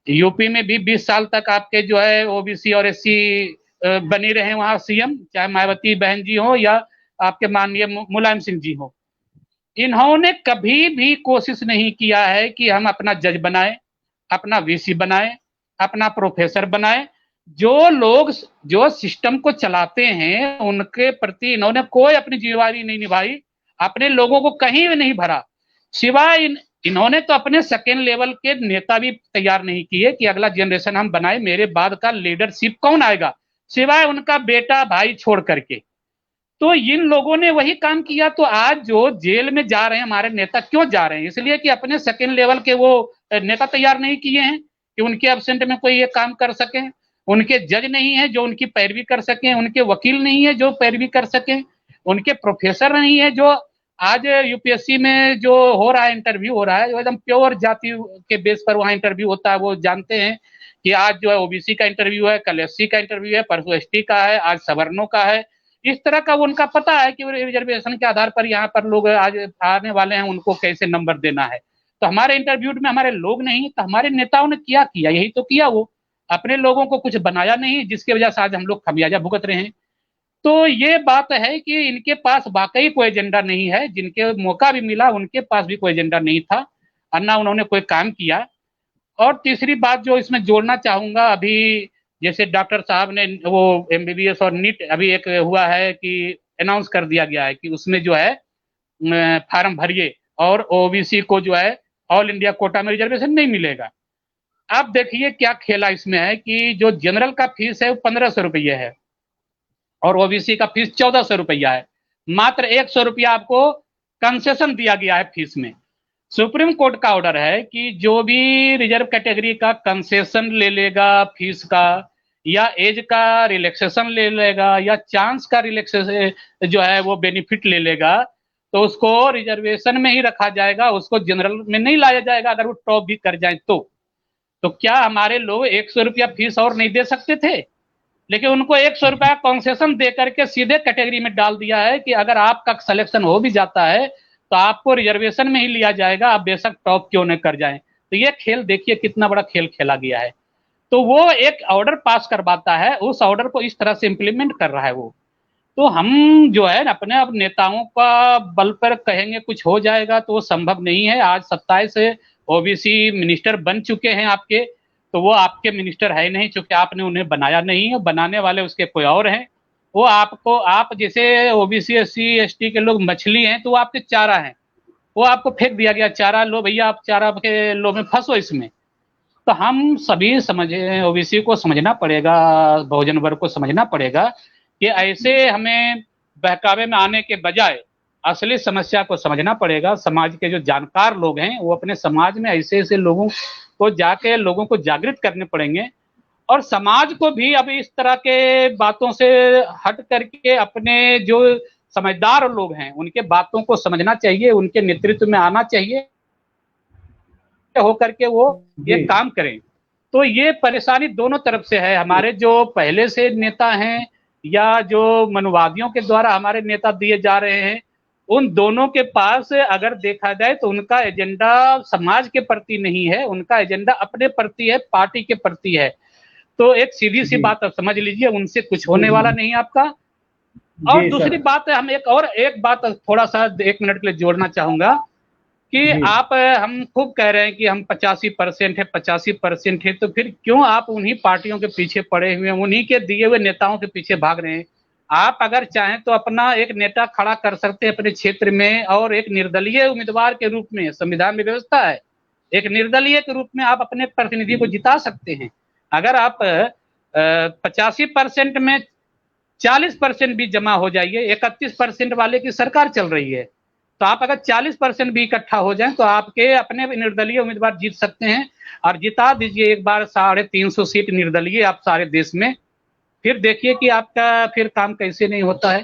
यूपी में भी 20 साल तक आपके जो है ओबीसी और एससी बनी रहे वहां सीएम, चाहे मायावती बहन जी हो या आपके माननीय मुलायम सिंह जी हो। इन्होंने कभी भी कोशिश नहीं किया है कि हम अपना जज बनाए, अपना वीसी बनाए, अपना प्रोफेसर बनाए। जो लोग जो सिस्टम को चलाते हैं उनके प्रति इन्होंने कोई अपनी जिम्मेवारी नहीं निभाई, अपने लोगों को कहीं भी नहीं भरा। सिवाय इन्होंने तो अपने सेकेंड लेवल के नेता भी तैयार नहीं किए कि अगला जनरेशन हम बनाए, मेरे बाद का लीडरशिप कौन आएगा, सिवाय उनका बेटा भाई छोड़ करके। तो इन लोगों ने वही काम किया। तो आज जो जेल में जा रहे हैं हमारे नेता, क्यों जा रहे हैं? इसलिए कि अपने सेकेंड लेवल के वो नेता तैयार नहीं किए हैं कि उनके एब्सेंट में कोई ये काम कर सके, उनके जज नहीं है जो उनकी पैरवी कर सके, उनके वकील नहीं है जो पैरवी कर सके, उनके प्रोफेसर नहीं है जो आज यूपीएससी में जो हो रहा है इंटरव्यू हो रहा है, जो एकदम प्योर जाति के बेस पर वहां इंटरव्यू होता है। वो जानते हैं कि आज जो है ओबीसी का इंटरव्यू है, कल एससी का इंटरव्यू है, परसों एसटी का है, आज सवर्णों का है। इस तरह का वो उनका पता है कि रिजर्वेशन के आधार पर यहाँ पर लोग आज आने वाले हैं, उनको कैसे नंबर देना है। तो हमारे इंटरव्यू में हमारे लोग नहीं, तो हमारे नेताओं ने क्या किया? यही तो किया, वो अपने लोगों को कुछ बनाया नहीं, जिसकी वजह से आज हम लोग खमियाजा भुगत रहे हैं। तो ये बात है कि इनके पास वाकई कोई एजेंडा नहीं है। जिनके मौका भी मिला उनके पास भी कोई एजेंडा नहीं था, और ना उन्होंने कोई काम किया। और तीसरी बात जो इसमें जोड़ना चाहूंगा, अभी जैसे डॉक्टर साहब ने वो एमबीबीएस और नीट अभी एक हुआ है कि अनाउंस कर दिया गया है कि उसमें जो है फार्म भरिए और ओबीसी को जो है ऑल इंडिया कोटा में रिजर्वेशन नहीं मिलेगा। अब देखिए क्या खेला इसमें है कि जो जनरल का फीस है वो 1500 रुपये है और ओबीसी का फीस 1400 रुपया है। मात्र 100 रुपया आपको कंसेशन दिया गया है फीस में। सुप्रीम कोर्ट का ऑर्डर है कि जो भी रिजर्व कैटेगरी का कंसेशन ले लेगा फीस का, या एज का रिलैक्सेशन ले लेगा, या चांस का रिलैक्सेशन जो है वो बेनिफिट ले लेगा, तो उसको रिजर्वेशन में ही रखा जाएगा, उसको जनरल में नहीं लाया जाएगा अगर वो टॉप भी कर जाए तो क्या हमारे लोग 100 रुपया फीस और नहीं दे सकते थे? लेकिन उनको 100 रुपया कंसेशन दे करके सीधे कैटेगरी में डाल दिया है कि अगर आपका सिलेक्शन हो भी जाता है तो आपको रिजर्वेशन में ही लिया जाएगा, आप बेशक टॉप क्यों न कर जाएं। तो ये खेल देखिए कितना बड़ा खेल खेला गया है। तो वो एक ऑर्डर पास करवाता है, उस ऑर्डर को इस तरह से इंप्लीमेंट कर रहा है वो। तो हम जो है अपने अब नेताओं का बल पर कहेंगे कुछ हो जाएगा तो वो संभव नहीं है। आज 27 ओबीसी मिनिस्टर बन चुके हैं आपके, तो वो आपके मिनिस्टर है नहीं, चूंकि आपने उन्हें बनाया नहीं है, बनाने वाले उसके कोई और हैं। वो आपको, आप जैसे ओबीसी एससी एसटी के लोग मछली हैं तो वो आपके चारा हैं, वो आपको फेंक दिया गया चारा, लो भैया आप चारा के लो में फंसो इसमें। तो हम सभी समझे, ओबीसी को समझना पड़ेगा, बहुजन वर्ग को समझना पड़ेगा कि ऐसे हमें बहकावे में आने के बजाय असली समस्या को समझना पड़ेगा। समाज के जो जानकार लोग हैं वो अपने समाज में ऐसे ऐसे लोगों को जाके लोगों को जागृत करने पड़ेंगे, और समाज को भी अब इस तरह के बातों से हट करके अपने जो समझदार लोग हैं उनके बातों को समझना चाहिए, उनके नेतृत्व में आना चाहिए, होकर के वो ये काम करें। तो ये परेशानी दोनों तरफ से है, हमारे जो पहले से नेता हैं या जो मनुवादियों के द्वारा हमारे नेता दिए जा रहे हैं, उन दोनों के पास अगर देखा जाए तो उनका एजेंडा समाज के प्रति नहीं है, उनका एजेंडा अपने प्रति है, पार्टी के प्रति है। तो एक सीधी सी बात आप समझ लीजिए, उनसे कुछ होने वाला नहीं आपका। और दूसरी बात है, हम एक बात थोड़ा सा 1 मिनट के लिए जोड़ना चाहूंगा कि आप, हम खूब कह रहे हैं कि हम 85% है 85% है, तो फिर क्यों आप उन्हीं पार्टियों के पीछे पड़े हुए हैं, उन्हीं के दिए हुए नेताओं के पीछे भाग रहे हैं? आप अगर चाहें तो अपना एक नेता खड़ा कर सकते हैं अपने क्षेत्र में, और एक निर्दलीय उम्मीदवार के रूप में, संविधान में व्यवस्था है, एक निर्दलीय के रूप में आप अपने प्रतिनिधि को जिता सकते हैं। अगर आप 85% में 40% भी जमा हो जाइए, 31% वाले की सरकार चल रही है, तो आप अगर 40% भी इकट्ठा हो जाएं तो आपके अपने निर्दलीय उम्मीदवार जीत सकते हैं। और जिता दीजिए एक बार 350 सीट निर्दलीय आप सारे देश में, फिर देखिए कि आपका फिर काम कैसे नहीं होता है।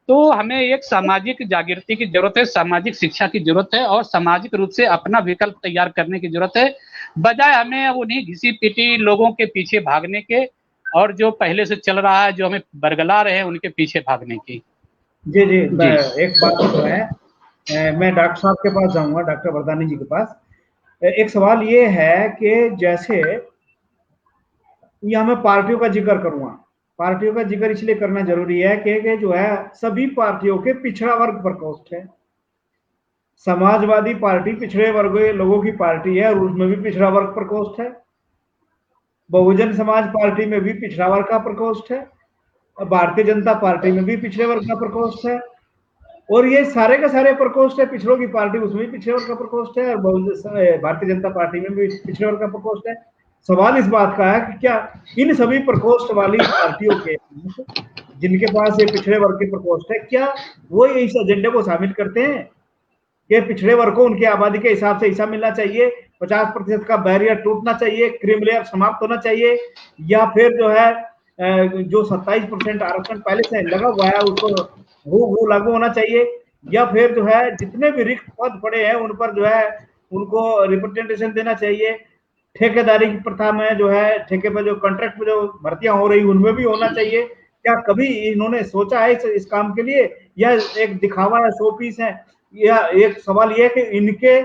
तो हमें एक सामाजिक जागृति की जरूरत है, सामाजिक शिक्षा की जरूरत है, और सामाजिक रूप से अपना विकल्प तैयार करने की जरूरत है, बजाय हमें उन्हीं घिसी पिटी लोगों के पीछे भागने के, और जो पहले से चल रहा है जो हमें बरगला रहे हैं उनके पीछे भागने की। जी। एक बात तो है, मैं डॉक्टर साहब के पास जाऊंगा, डॉक्टर वरदानी जी के पास। एक सवाल ये है कि जैसे यहाँ मैं पार्टियों का जिक्र करूंगा। पार्टियों का जिक्र इसलिए करना जरूरी है कि जो है सभी पार्टियों के पिछड़ा वर्ग प्रकोष्ठ है। समाजवादी पार्टी पिछड़े वर्ग लोगों की पार्टी है और उसमें भी पिछड़ा वर्ग प्रकोष्ठ है। बहुजन समाज पार्टी में भी पिछड़ा वर्ग का प्रकोष्ठ है। भारतीय जनता पार्टी में भी पिछड़े वर्ग का प्रकोष्ठ है। और ये सारे के सारे प्रकोष्ठ है। पिछड़ों की पार्टी उसमें भी पिछड़े वर्ग का प्रकोष्ठ है और भारतीय जनता पार्टी में भी पिछड़े वर्ग का प्रकोष्ठ है। सवाल इस बात का है कि क्या इन सभी प्रकोष्ठ वाली पार्टियों के जिनके पास ये पिछड़े वर्ग के प्रकोष्ठ है, क्या वो इस एजेंडे को शामिल करते हैं कि पिछड़े वर्ग को उनकी आबादी के हिसाब से हिस्सा मिलना चाहिए, 50% का बैरियर टूटना चाहिए, क्रीम लेयर समाप्त होना चाहिए, या फिर जो है जो 27% आरक्षण पहले से लगा हुआ है उसको वो लागू होना चाहिए, या फिर जो है जितने भी रिक्त पद पड़े हैं उन पर जो है उनको रिप्रेजेंटेशन देना चाहिए। ठेकेदारी की प्रथा में जो है ठेके पर जो कॉन्ट्रैक्ट पे जो भर्तियां हो रही उनमें भी होना चाहिए। क्या कभी इन्होंने सोचा है इस काम के लिए, या एक दिखावा है, शो पीस है? या एक सवाल यह है कि इनके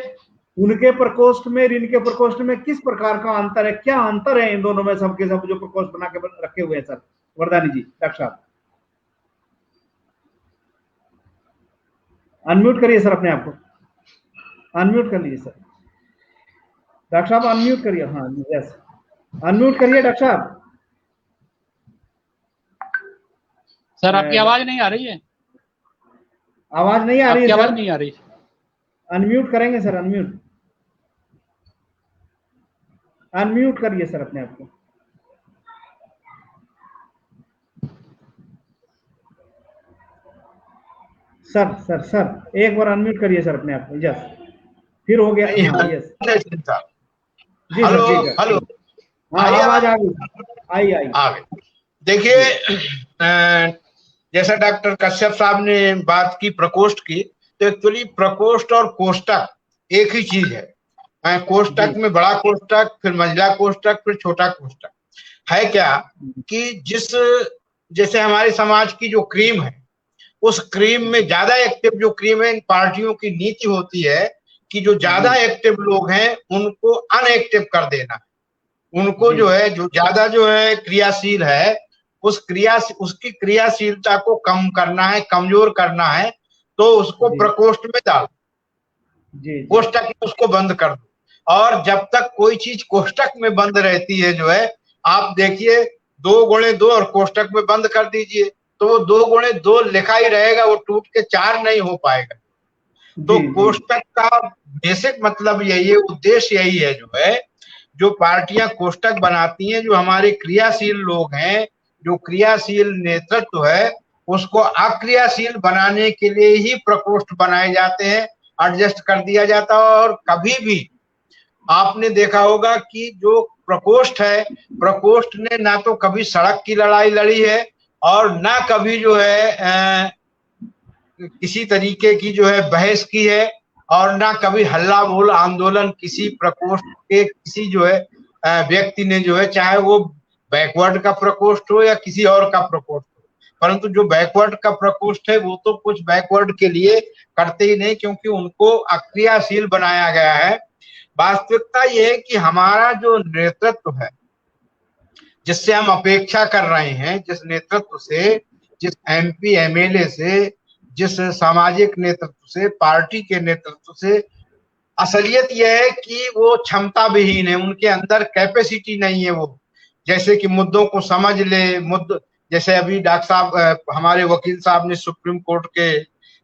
उनके प्रकोष्ठ में इनके प्रकोष्ठ में किस प्रकार का अंतर है, क्या अंतर है इन दोनों में, सबके सब जो प्रकोष्ठ बना के रखे हुए हैं? सर वरदानी जी, डॉक्टर साहब अनम्यूट करिए सर अपने आप को, अनम्यूट कर लीजिए सर। डॉक्टर साहब अनम्यूट करिए। हाँ यस, अनम्यूट करिए डॉक्टर साहब। सर आपकी आवाज नहीं आ रही है। आवाज नहीं आ रही है आपकी सर, आवाज नहीं आ रही। अनम्यूट करेंगे सर, अनम्यूट अनम्यूट करिए सर अपने आप को। सर सर सर एक बार अनम्यूट करिए सर अपने आप को। यस, फिर हो गया। हाँ यस जी हेलो सर, जी सर। हेलो, हाँ आवाज आ गई, आई आई आ गई। देखिए, जैसा डॉक्टर कश्यप साहब ने बात की प्रकोष्ठ की, तो एक्चुअली प्रकोष्ठ और कोष्टक एक ही चीज है। कोष्टक में बड़ा कोष्टक, फिर मंझला कोष्टक, फिर छोटा कोष्टक है। क्या कि जैसे हमारे समाज की जो क्रीम है, उस क्रीम में ज्यादा एक्टिव जो क्रीम है, इन पार्टियों की नीति होती है कि जो ज्यादा एक्टिव लोग हैं उनको अनएक्टिव कर देना, उनको जो है जो ज्यादा जो है क्रियाशील है उसकी क्रियाशीलता को कम करना है, कमजोर करना है, तो उसको प्रकोष्ठ में डाल, कोष्टक में उसको बंद कर दो। और जब तक कोई चीज कोष्टक में बंद रहती है जो है, आप देखिए 2 × 2 और कोष्टक में बंद कर दीजिए तो वो 2 × 2 लिखा ही रहेगा, वो टूट के 4 नहीं हो पाएगा। तो कोष्टक का बेसिक मतलब यही है, उद्देश्य यही है जो है, जो पार्टियां कोष्टक बनाती हैं, जो हमारे क्रियाशील लोग हैं, जो क्रियाशील नेतृत्व है, उसको अक्रियाशील बनाने के लिए ही प्रकोष्ठ बनाए जाते हैं, एडजस्ट कर दिया जाता है। और कभी भी आपने देखा होगा कि जो प्रकोष्ठ है, प्रकोष्ठ ने ना तो कभी सड़क की लड़ाई लड़ी है और ना कभी जो है किसी तरीके की जो है बहस की है, और ना कभी हल्ला बोल आंदोलन किसी प्रकोष्ठ के किसी जो है व्यक्ति ने जो है, चाहे वो बैकवर्ड का प्रकोष्ठ हो या किसी और का प्रकोष्ठ हो, परंतु जो बैकवर्ड का प्रकोष्ठ है वो तो कुछ बैकवर्ड के लिए करते ही नहीं, क्योंकि उनको अक्रियाशील बनाया गया है। वास्तविकता यह है कि हमारा जो नेतृत्व है, जिससे हम अपेक्षा कर रहे हैं, जिस नेतृत्व से, जिस MP MLA से, जिस सामाजिक नेतृत्व से, पार्टी के नेतृत्व से, असलियत यह है कि वो क्षमता विहीन है, उनके अंदर कैपेसिटी नहीं है। वो जैसे कि मुद्दों को समझ ले, जैसे अभी डॉक्टर साहब हमारे वकील साहब ने सुप्रीम कोर्ट के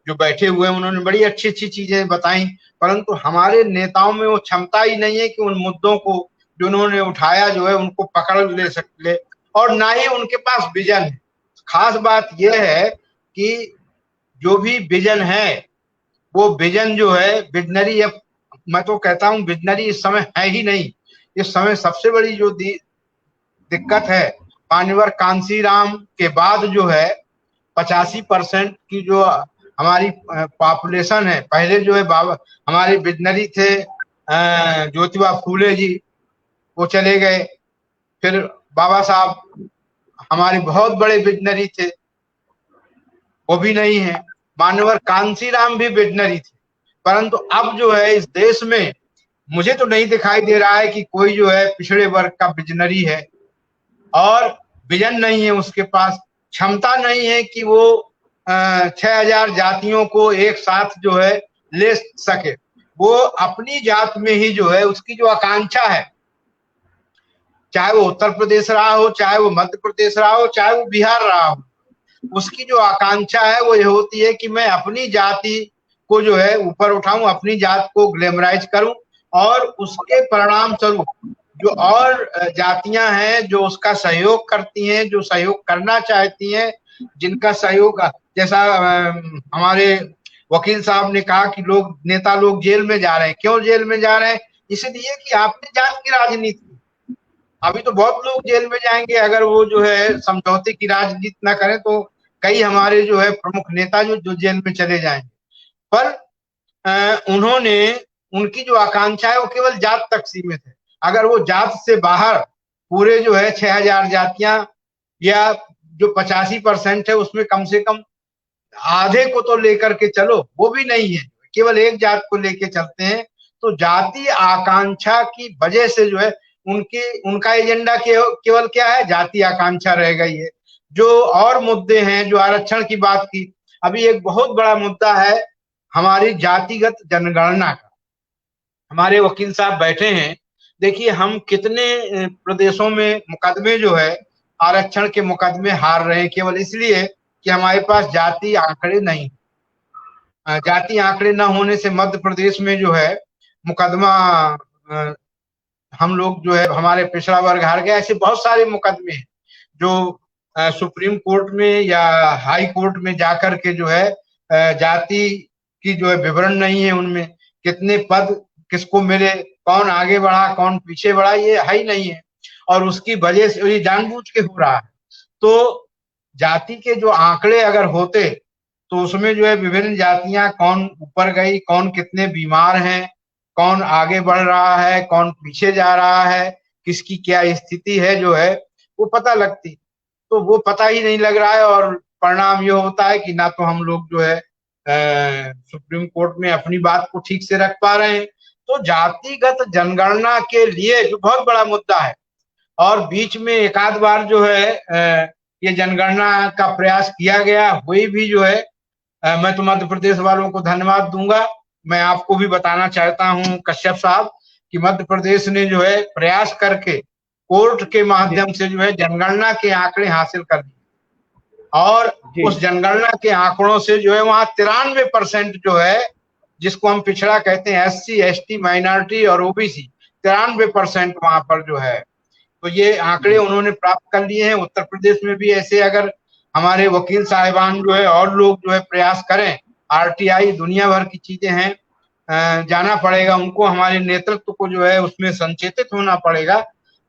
जो बैठे हुए हैं, उन्होंने बड़ी अच्छी अच्छी चीजें बताई, परंतु हमारे नेताओं में वो क्षमता ही नहीं है कि उन मुद्दों को जो उन्होंने उठाया जो है उनको पकड़ ले सकते, और ना ही उनके पास विजन है। खास बात यह है कि जो भी विजन है वो विजन जो है विजनरी, मैं तो कहता हूं विजनरी इस समय है ही नहीं। इस समय सबसे बड़ी जो दिक्कत है, मान्यवर कांसीराम के बाद जो है 85% की जो हमारी पॉपुलेशन है, पहले जो है बाबा हमारे विजनरी थे ज्योतिबा फूले जी, वो चले गए। फिर बाबा साहब हमारे बहुत बड़े विजनरी थे, वो भी नहीं है। मान्यवर कांसीराम भी विजनरी थे, परंतु अब जो है इस देश में मुझे तो नहीं दिखाई दे रहा है कि कोई जो है पिछड़े वर्ग का विजनरी है। और विजन नहीं है उसके पास, क्षमता नहीं है कि वो 6000 जातियों को एक साथ जो है ले सके। वो अपनी जात में ही जो है उसकी जो आकांक्षा है, चाहे वो उत्तर प्रदेश रहा हो, चाहे वो मध्य प्रदेश रहा हो, चाहे वो बिहार रहा हो, उसकी जो आकांक्षा है वो ये होती है कि मैं अपनी जाति को जो है ऊपर उठाऊं, अपनी जात को ग्लैमराइज करूं, और उसके परिणाम स्वरूप जो और जातियां हैं जो उसका सहयोग करती हैं, जो सहयोग करना चाहती हैं, जिनका सहयोग, जैसा हमारे वकील साहब ने कहा कि लोग, नेता लोग जेल में जा रहे हैं। क्यों जेल में जा रहे हैं? इसलिए कि आपने जात की राजनीति। अभी तो बहुत लोग जेल में जाएंगे अगर वो जो है समझौते की राजनीति ना करें, तो कई हमारे जो है प्रमुख नेता जो जेल में चले जाएंगे। पर उन्होंने, उनकी जो आकांक्षा है वो केवल जात तक सीमित है। अगर वो जात से बाहर पूरे जो है 6000 जातियां या जो 85% है उसमें कम से कम आधे को तो लेकर के चलो, वो भी नहीं है, केवल एक जात को लेके चलते हैं। तो जाति आकांक्षा की वजह से जो है उनका एजेंडा केवल क्या है? जाति आकांक्षा रह गई है। जो और मुद्दे हैं, जो आरक्षण की बात की, अभी एक बहुत बड़ा मुद्दा है हमारी जातिगत जनगणना का। हमारे वकील साहब बैठे हैं, देखिए हम कितने प्रदेशों में मुकदमे जो है आरक्षण के मुकदमे हार रहे हैं, केवल इसलिए कि हमारे पास जाति आंकड़े नहीं। जाति आंकड़े न होने से मध्य प्रदेश में जो है मुकदमा, हम लोग जो है हमारे पिछड़ा वर्ग हार गया। ऐसे बहुत सारे मुकदमे हैं जो सुप्रीम कोर्ट में या हाई कोर्ट में जाकर के जो है जाति की जो है विवरण नहीं है, उनमें कितने पद किसको मिले, कौन आगे बढ़ा कौन पीछे बढ़ा, ये है ही नहीं है। और उसकी वजह से ये जानबूझ के हो रहा है। तो जाति के जो आंकड़े अगर होते तो उसमें जो है विभिन्न जातियां कौन ऊपर गई, कौन कितने बीमार हैं, कौन आगे बढ़ रहा है, कौन पीछे जा रहा है, किसकी क्या स्थिति है जो है वो पता लगती। तो वो पता ही नहीं लग रहा है, और परिणाम ये होता है कि ना तो हम लोग जो है सुप्रीम कोर्ट में अपनी बात को ठीक से रख पा रहे हैं। तो जातिगत जनगणना के लिए जो बहुत बड़ा मुद्दा है, और बीच में एक आध बार जो है ये जनगणना का प्रयास किया गया, हुई भी जो है। मैं तो मध्य प्रदेश वालों को धन्यवाद दूंगा। मैं आपको भी बताना चाहता हूं कश्यप साहब कि मध्य प्रदेश ने जो है प्रयास करके कोर्ट के माध्यम से जो है जनगणना के आंकड़े हासिल कर दिए, और उस जनगणना के आंकड़ों से जो है वहां 93% जो है, जिसको हम पिछड़ा कहते हैं, SC ST माइनॉरिटी और OBC, 93% वहां पर जो है। तो ये आंकड़े उन्होंने प्राप्त कर लिए हैं। उत्तर प्रदेश में भी ऐसे अगर हमारे वकील साहिबान जो है और लोग जो है प्रयास करें, RTI दुनिया भर की चीजें हैं, जाना पड़ेगा उनको, हमारे नेतृत्व को जो है उसमें संचेतित होना पड़ेगा।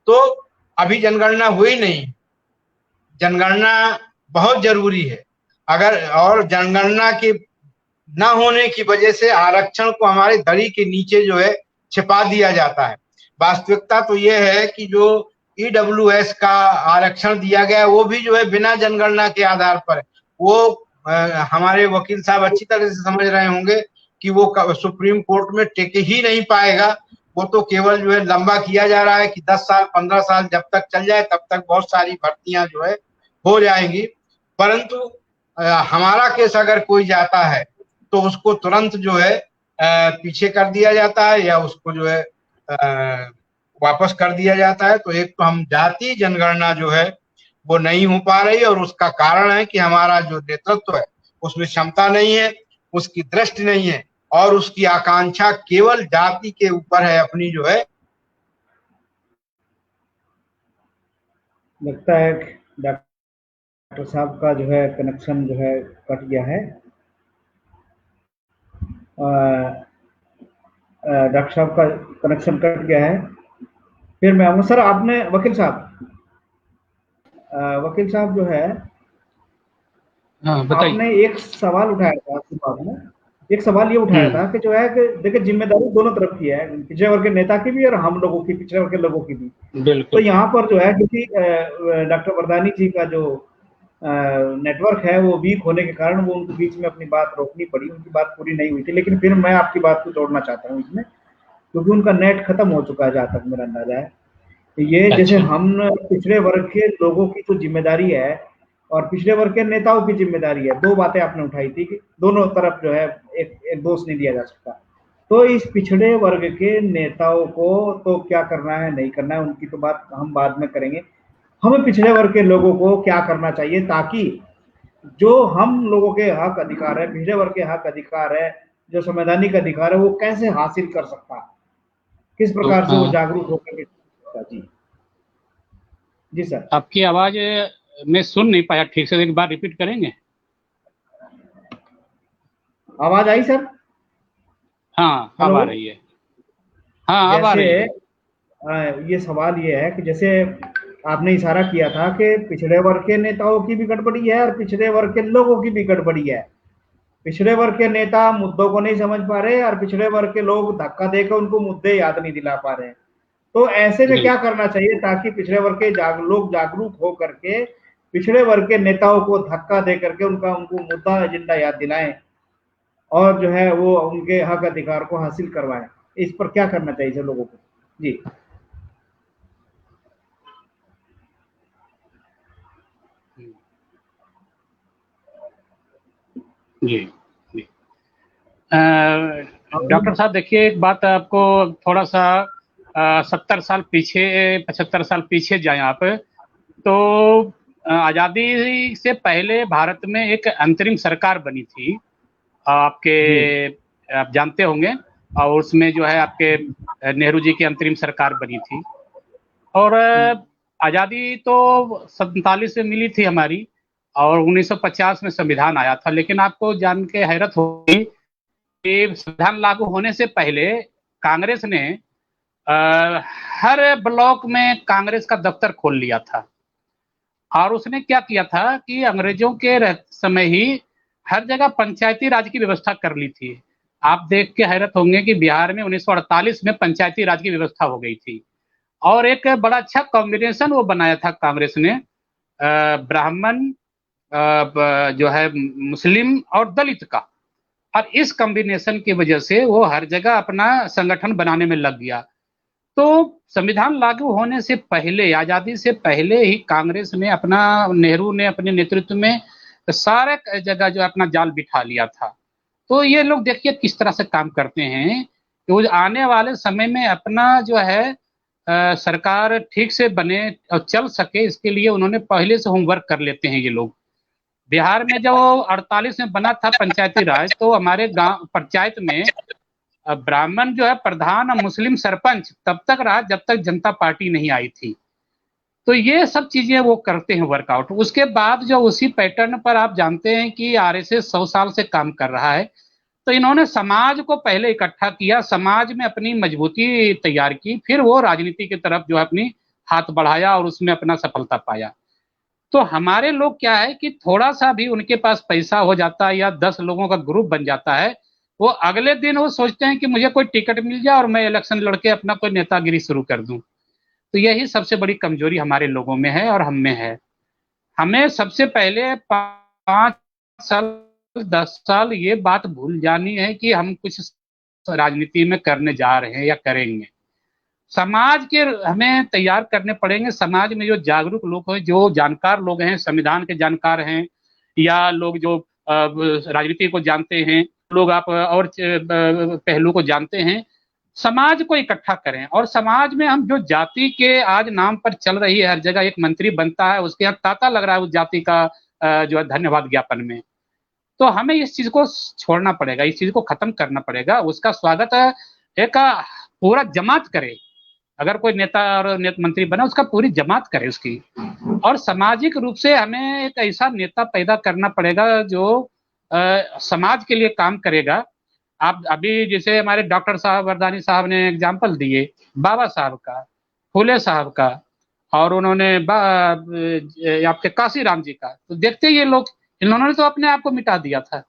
तो अभी जनगणना हुई नहीं, जनगणना बहुत जरूरी है। अगर और जनगणना के न होने की वजह से आरक्षण को हमारे दरी के नीचे जो है छिपा दिया जाता है। वास्तविकता तो यह है कि जो EWS का आरक्षण दिया गया वो भी जो है बिना जनगणना के आधार पर है। वो हमारे वकील साहब अच्छी तरह से समझ रहे होंगे कि वो सुप्रीम कोर्ट में टिक ही नहीं पाएगा। वो तो केवल जो है लंबा किया जा रहा है कि 10 साल 15 साल जब तक चल जाए तब तक बहुत सारी भर्तियां जो है हो जाएंगी। परंतु हमारा केस अगर कोई जाता है तो उसको तुरंत जो है पीछे कर दिया जाता है, या उसको जो है वापस कर दिया जाता है। तो एक तो हम जाति जनगणना जो है वो नहीं हो पा रही, और उसका कारण है कि हमारा जो नेतृत्व है उसमें क्षमता नहीं है, उसकी दृष्टि नहीं है, और उसकी आकांक्षा केवल जाति के ऊपर है अपनी जो है। लगता है डॉक्टर साहब का जो है कनेक्शन जो है कट गया है। डॉक्टर साहब का कनेक्शन कट गया है। फिर मैं आऊँगा। सर आपने वकील साहब जो है, आपने एक सवाल उठाया था आपकी बात में, एक सवाल ये उठाया था कि जो है कि देखिए जिम्मेदारी दोनों तरफ की है, पिछड़े वर्ग के नेता की भी और हम लोगों की, पिछड़े वर्ग के लोगों की भी। तो यहाँ पर जो है क्योंकि डॉक्टर वरदानी जी का जो नेटवर्क है वो वीक होने के कारण वो उनके बीच में अपनी बात रोकनी पड़ी, उनकी बात पूरी नहीं हुई थी। लेकिन फिर मैं आपकी बात को जोड़ना चाहता हूँ इसमें, क्योंकि उनका नेट खत्म हो चुका है जहाँ तक मेरा अंदाजा है। ये जैसे अच्छा। हम पिछड़े वर्ग के लोगों की तो जिम्मेदारी है और पिछड़े वर्ग के नेताओं की जिम्मेदारी है। दो बातें आपने उठाई थी कि दोनों तरफ जो है एक दोष नहीं दिया जा सकता। तो इस पिछड़े वर्ग के नेताओं को तो क्या करना है नहीं करना है उनकी तो बात हम बाद में करेंगे। हमें पिछड़े वर्ग के लोगों को क्या करना चाहिए ताकि जो हम लोगों के हक अधिकार है, पिछड़े वर्ग के हक अधिकार है, जो संवैधानिक अधिकार है, वो कैसे हासिल कर सकता है, किस तो प्रकार से वो जागरूक होकर के जी जी सर। आपकी आवाज मैं सुन नहीं पाया ठीक से, एक बार रिपीट करेंगे? आवाज आई सर? हाँ अब हेलो। आ रही है। हाँ अब आ जैसे रही है। ये सवाल ये है कि जैसे आपने इशारा किया था कि पिछड़े वर्ग के नेताओं की भी गड़बड़ी है और पिछड़े वर्ग के लोगों की भी गड़बड़ी है। पिछड़े वर्ग के नेता मुद्दों को नहीं समझ पा रहे और पिछड़े वर्ग के लोग धक्का देकर उनको मुद्दे याद नहीं दिला पा रहे। तो ऐसे में क्या बिल्कुल। करना चाहिए ताकि पिछड़े वर्ग के लोग जागरूक हो करके पिछड़े वर्ग के नेताओं को धक्का दे करके उनको मुद्दा एजेंडा याद दिलाएं और जो है वो उनके हक अधिकार को हासिल करवाएं। इस पर क्या करना चाहिए लोगों को? जी जी जी। डॉक्टर साहब देखिए, एक बात आपको थोड़ा सा 70 साल पीछे, 75 साल पीछे जाए आप, तो आज़ादी से पहले भारत में एक अंतरिम सरकार बनी थी आपके, जी आप जानते होंगे। और उसमें जो है आपके नेहरू जी की अंतरिम सरकार बनी थी। और आज़ादी तो 47 में मिली थी हमारी, और 1950 में संविधान आया था। लेकिन आपको जान के हैरत होगी कि संविधान लागू होने से पहले कांग्रेस ने आ, हर ब्लॉक में कांग्रेस का दफ्तर खोल लिया था। और उसने क्या किया था कि अंग्रेजों के समय ही हर जगह पंचायती राज की व्यवस्था कर ली थी। आप देख के हैरत होंगे कि बिहार में 1948 में पंचायती राज की व्यवस्था हो गई थी। और एक बड़ा अच्छा कॉम्बिनेशन वो बनाया था कांग्रेस ने, ब्राह्मण, जो है मुस्लिम और दलित का। और इस कॉम्बिनेशन की वजह से वो हर जगह अपना संगठन बनाने में लग गया। तो संविधान लागू होने से पहले, आजादी से पहले ही कांग्रेस ने अपना, नेहरू ने अपने नेतृत्व में सारे जगह जो अपना जाल बिठा लिया था। तो ये लोग देखिए किस तरह से काम करते हैं कि वो आने वाले समय में अपना जो है सरकार ठीक से बने और चल सके, इसके लिए उन्होंने पहले से होमवर्क कर लेते हैं ये लोग। बिहार में जब 48 में बना था पंचायती राज, तो हमारे गांव पंचायत में ब्राह्मण जो है प्रधान और मुस्लिम सरपंच तब तक रहा जब तक जनता पार्टी नहीं आई थी। तो ये सब चीजें वो करते हैं वर्कआउट। उसके बाद जो उसी पैटर्न पर आप जानते हैं कि आरएसएस 100 साल से काम कर रहा है। तो इन्होंने समाज को पहले इकट्ठा किया, समाज में अपनी मजबूती तैयार की, फिर वो राजनीति की तरफ जो है अपनी हाथ बढ़ाया और उसमें अपना सफलता पाया। तो हमारे लोग क्या है कि थोड़ा सा भी उनके पास पैसा हो जाता है या 10 लोगों का ग्रुप बन जाता है, वो अगले दिन वो सोचते हैं कि मुझे कोई टिकट मिल जाए और मैं इलेक्शन लड़के अपना कोई नेतागिरी शुरू कर दूं। तो यही सबसे बड़ी कमजोरी हमारे लोगों में है और हम में है। हमें सबसे पहले 5 साल 10 साल ये बात भूल जानी है कि हम कुछ राजनीति में करने जा रहे हैं या करेंगे। समाज के हमें तैयार करने पड़ेंगे। समाज में जो जागरूक लोग हैं, जो जानकार लोग हैं, संविधान के जानकार हैं, या लोग जो राजनीति को जानते हैं, लोग आप और पहलू को जानते हैं, समाज को इकट्ठा करें। और समाज में हम जो जाति के आज नाम पर चल रही है, हर जगह एक मंत्री बनता है उसके यहाँ तांता लग रहा है उस जाति का जो है धन्यवाद ज्ञापन में। तो हमें इस चीज को छोड़ना पड़ेगा, इस चीज को खत्म करना पड़ेगा। उसका स्वागत एक पूरा जमात करे। अगर कोई नेता और मंत्री बना, उसका पूरी जमात करे उसकी। और सामाजिक रूप से हमें एक ऐसा नेता पैदा करना पड़ेगा जो समाज के लिए काम करेगा। आप अभी जैसे हमारे डॉक्टर साहब वरदानी साहब ने एग्जाम्पल दिए, बाबा साहब का, फूले साहब का, और उन्होंने आपके काशी राम जी का। तो देखते ये लोग, इन्होंने तो अपने आप को मिटा दिया था।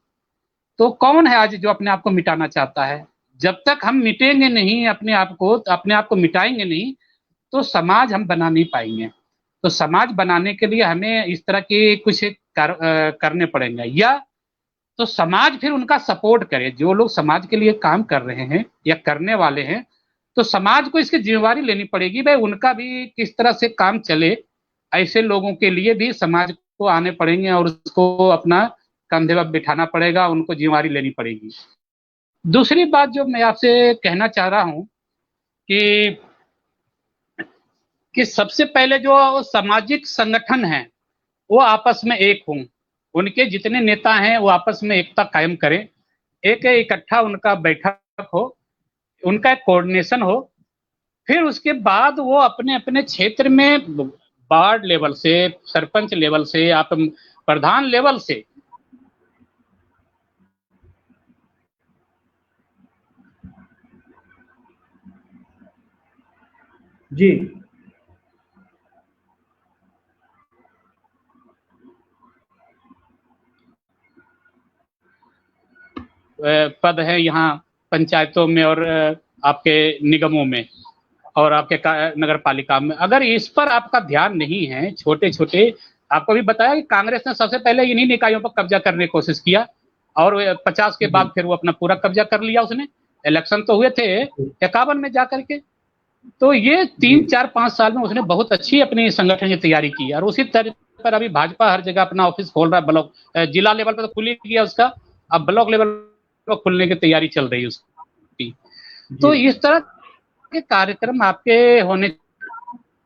तो कौन है आज जो अपने आप को मिटाना चाहता है? जब तक हम मिटेंगे नहीं अपने आप को, तो अपने आप को मिटाएंगे नहीं, तो समाज हम बना नहीं पाएंगे। तो समाज बनाने के लिए हमें इस तरह के कुछ करने पड़ेंगे, या तो समाज फिर उनका सपोर्ट करे। जो लोग समाज के लिए काम कर रहे हैं या करने वाले हैं, तो समाज को इसकी जिम्मेवारी लेनी पड़ेगी, भाई उनका भी किस तरह से काम चले, ऐसे लोगों के लिए भी समाज को आने पड़ेंगे और उसको अपना कंधे पर बिठाना पड़ेगा, उनको जिम्मेवारी लेनी पड़ेगी। दूसरी बात जो मैं आपसे कहना चाह रहा हूं कि सबसे पहले जो सामाजिक संगठन है वो आपस में एक हों, उनके जितने नेता हैं वो आपस में एकता कायम करें, एक इकट्ठा उनका बैठक हो, उनका एक कोऑर्डिनेशन हो, फिर उसके बाद वो अपने अपने क्षेत्र में वार्ड लेवल से, सरपंच लेवल से, आप प्रधान लेवल से जी पद है यहाँ पंचायतों में और आपके निगमों में और आपके नगर पालिका में, अगर इस पर आपका ध्यान नहीं है, छोटे छोटे, आपको भी बताया कि कांग्रेस ने सबसे पहले इन्हीं निकायों पर कब्जा करने की कोशिश किया और 50 के बाद फिर वो अपना पूरा कब्जा कर लिया उसने। इलेक्शन तो हुए थे 51 में जाकर के, तो ये 3-4-5 साल में उसने बहुत अच्छी अपनी संगठन की तैयारी की और उसी तरह पर अभी भाजपा हर जगह अपना ऑफिस खोल रहा है, ब्लॉक जिला लेवल पर तो खुल ही गया उसका, अब ब्लॉक लेवल पर खुलने की तैयारी चल रही है उसकी। तो इस तरह के कार्यक्रम आपके होने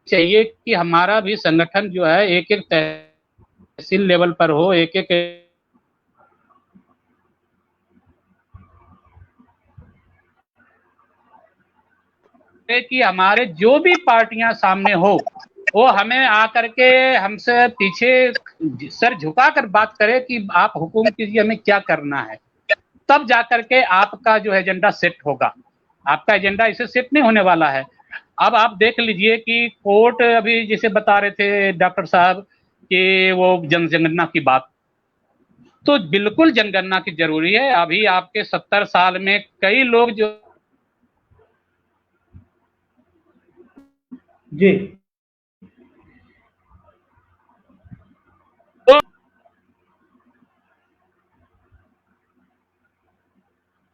चाहिए कि हमारा भी संगठन जो है एक एक तहसील लेवल पर हो, एक एक कि हमारे जो भी पार्टियां सामने हो वो हमें आकर के हमसे पीछे सर झुकाकर बात करे कि आप हुकुम कीजिए हमें क्या करना है, तब जाकर के आपका जो एजेंडा सेट होगा। आपका एजेंडा इसे सेट नहीं होने वाला है। अब आप देख लीजिए कि कोर्ट अभी जैसे बता रहे थे डॉक्टर साहब कि वो जनगणना की बात, तो बिल्कुल जनगणना की जरूरी है। अभी आपके 70 साल में कई लोग जो जी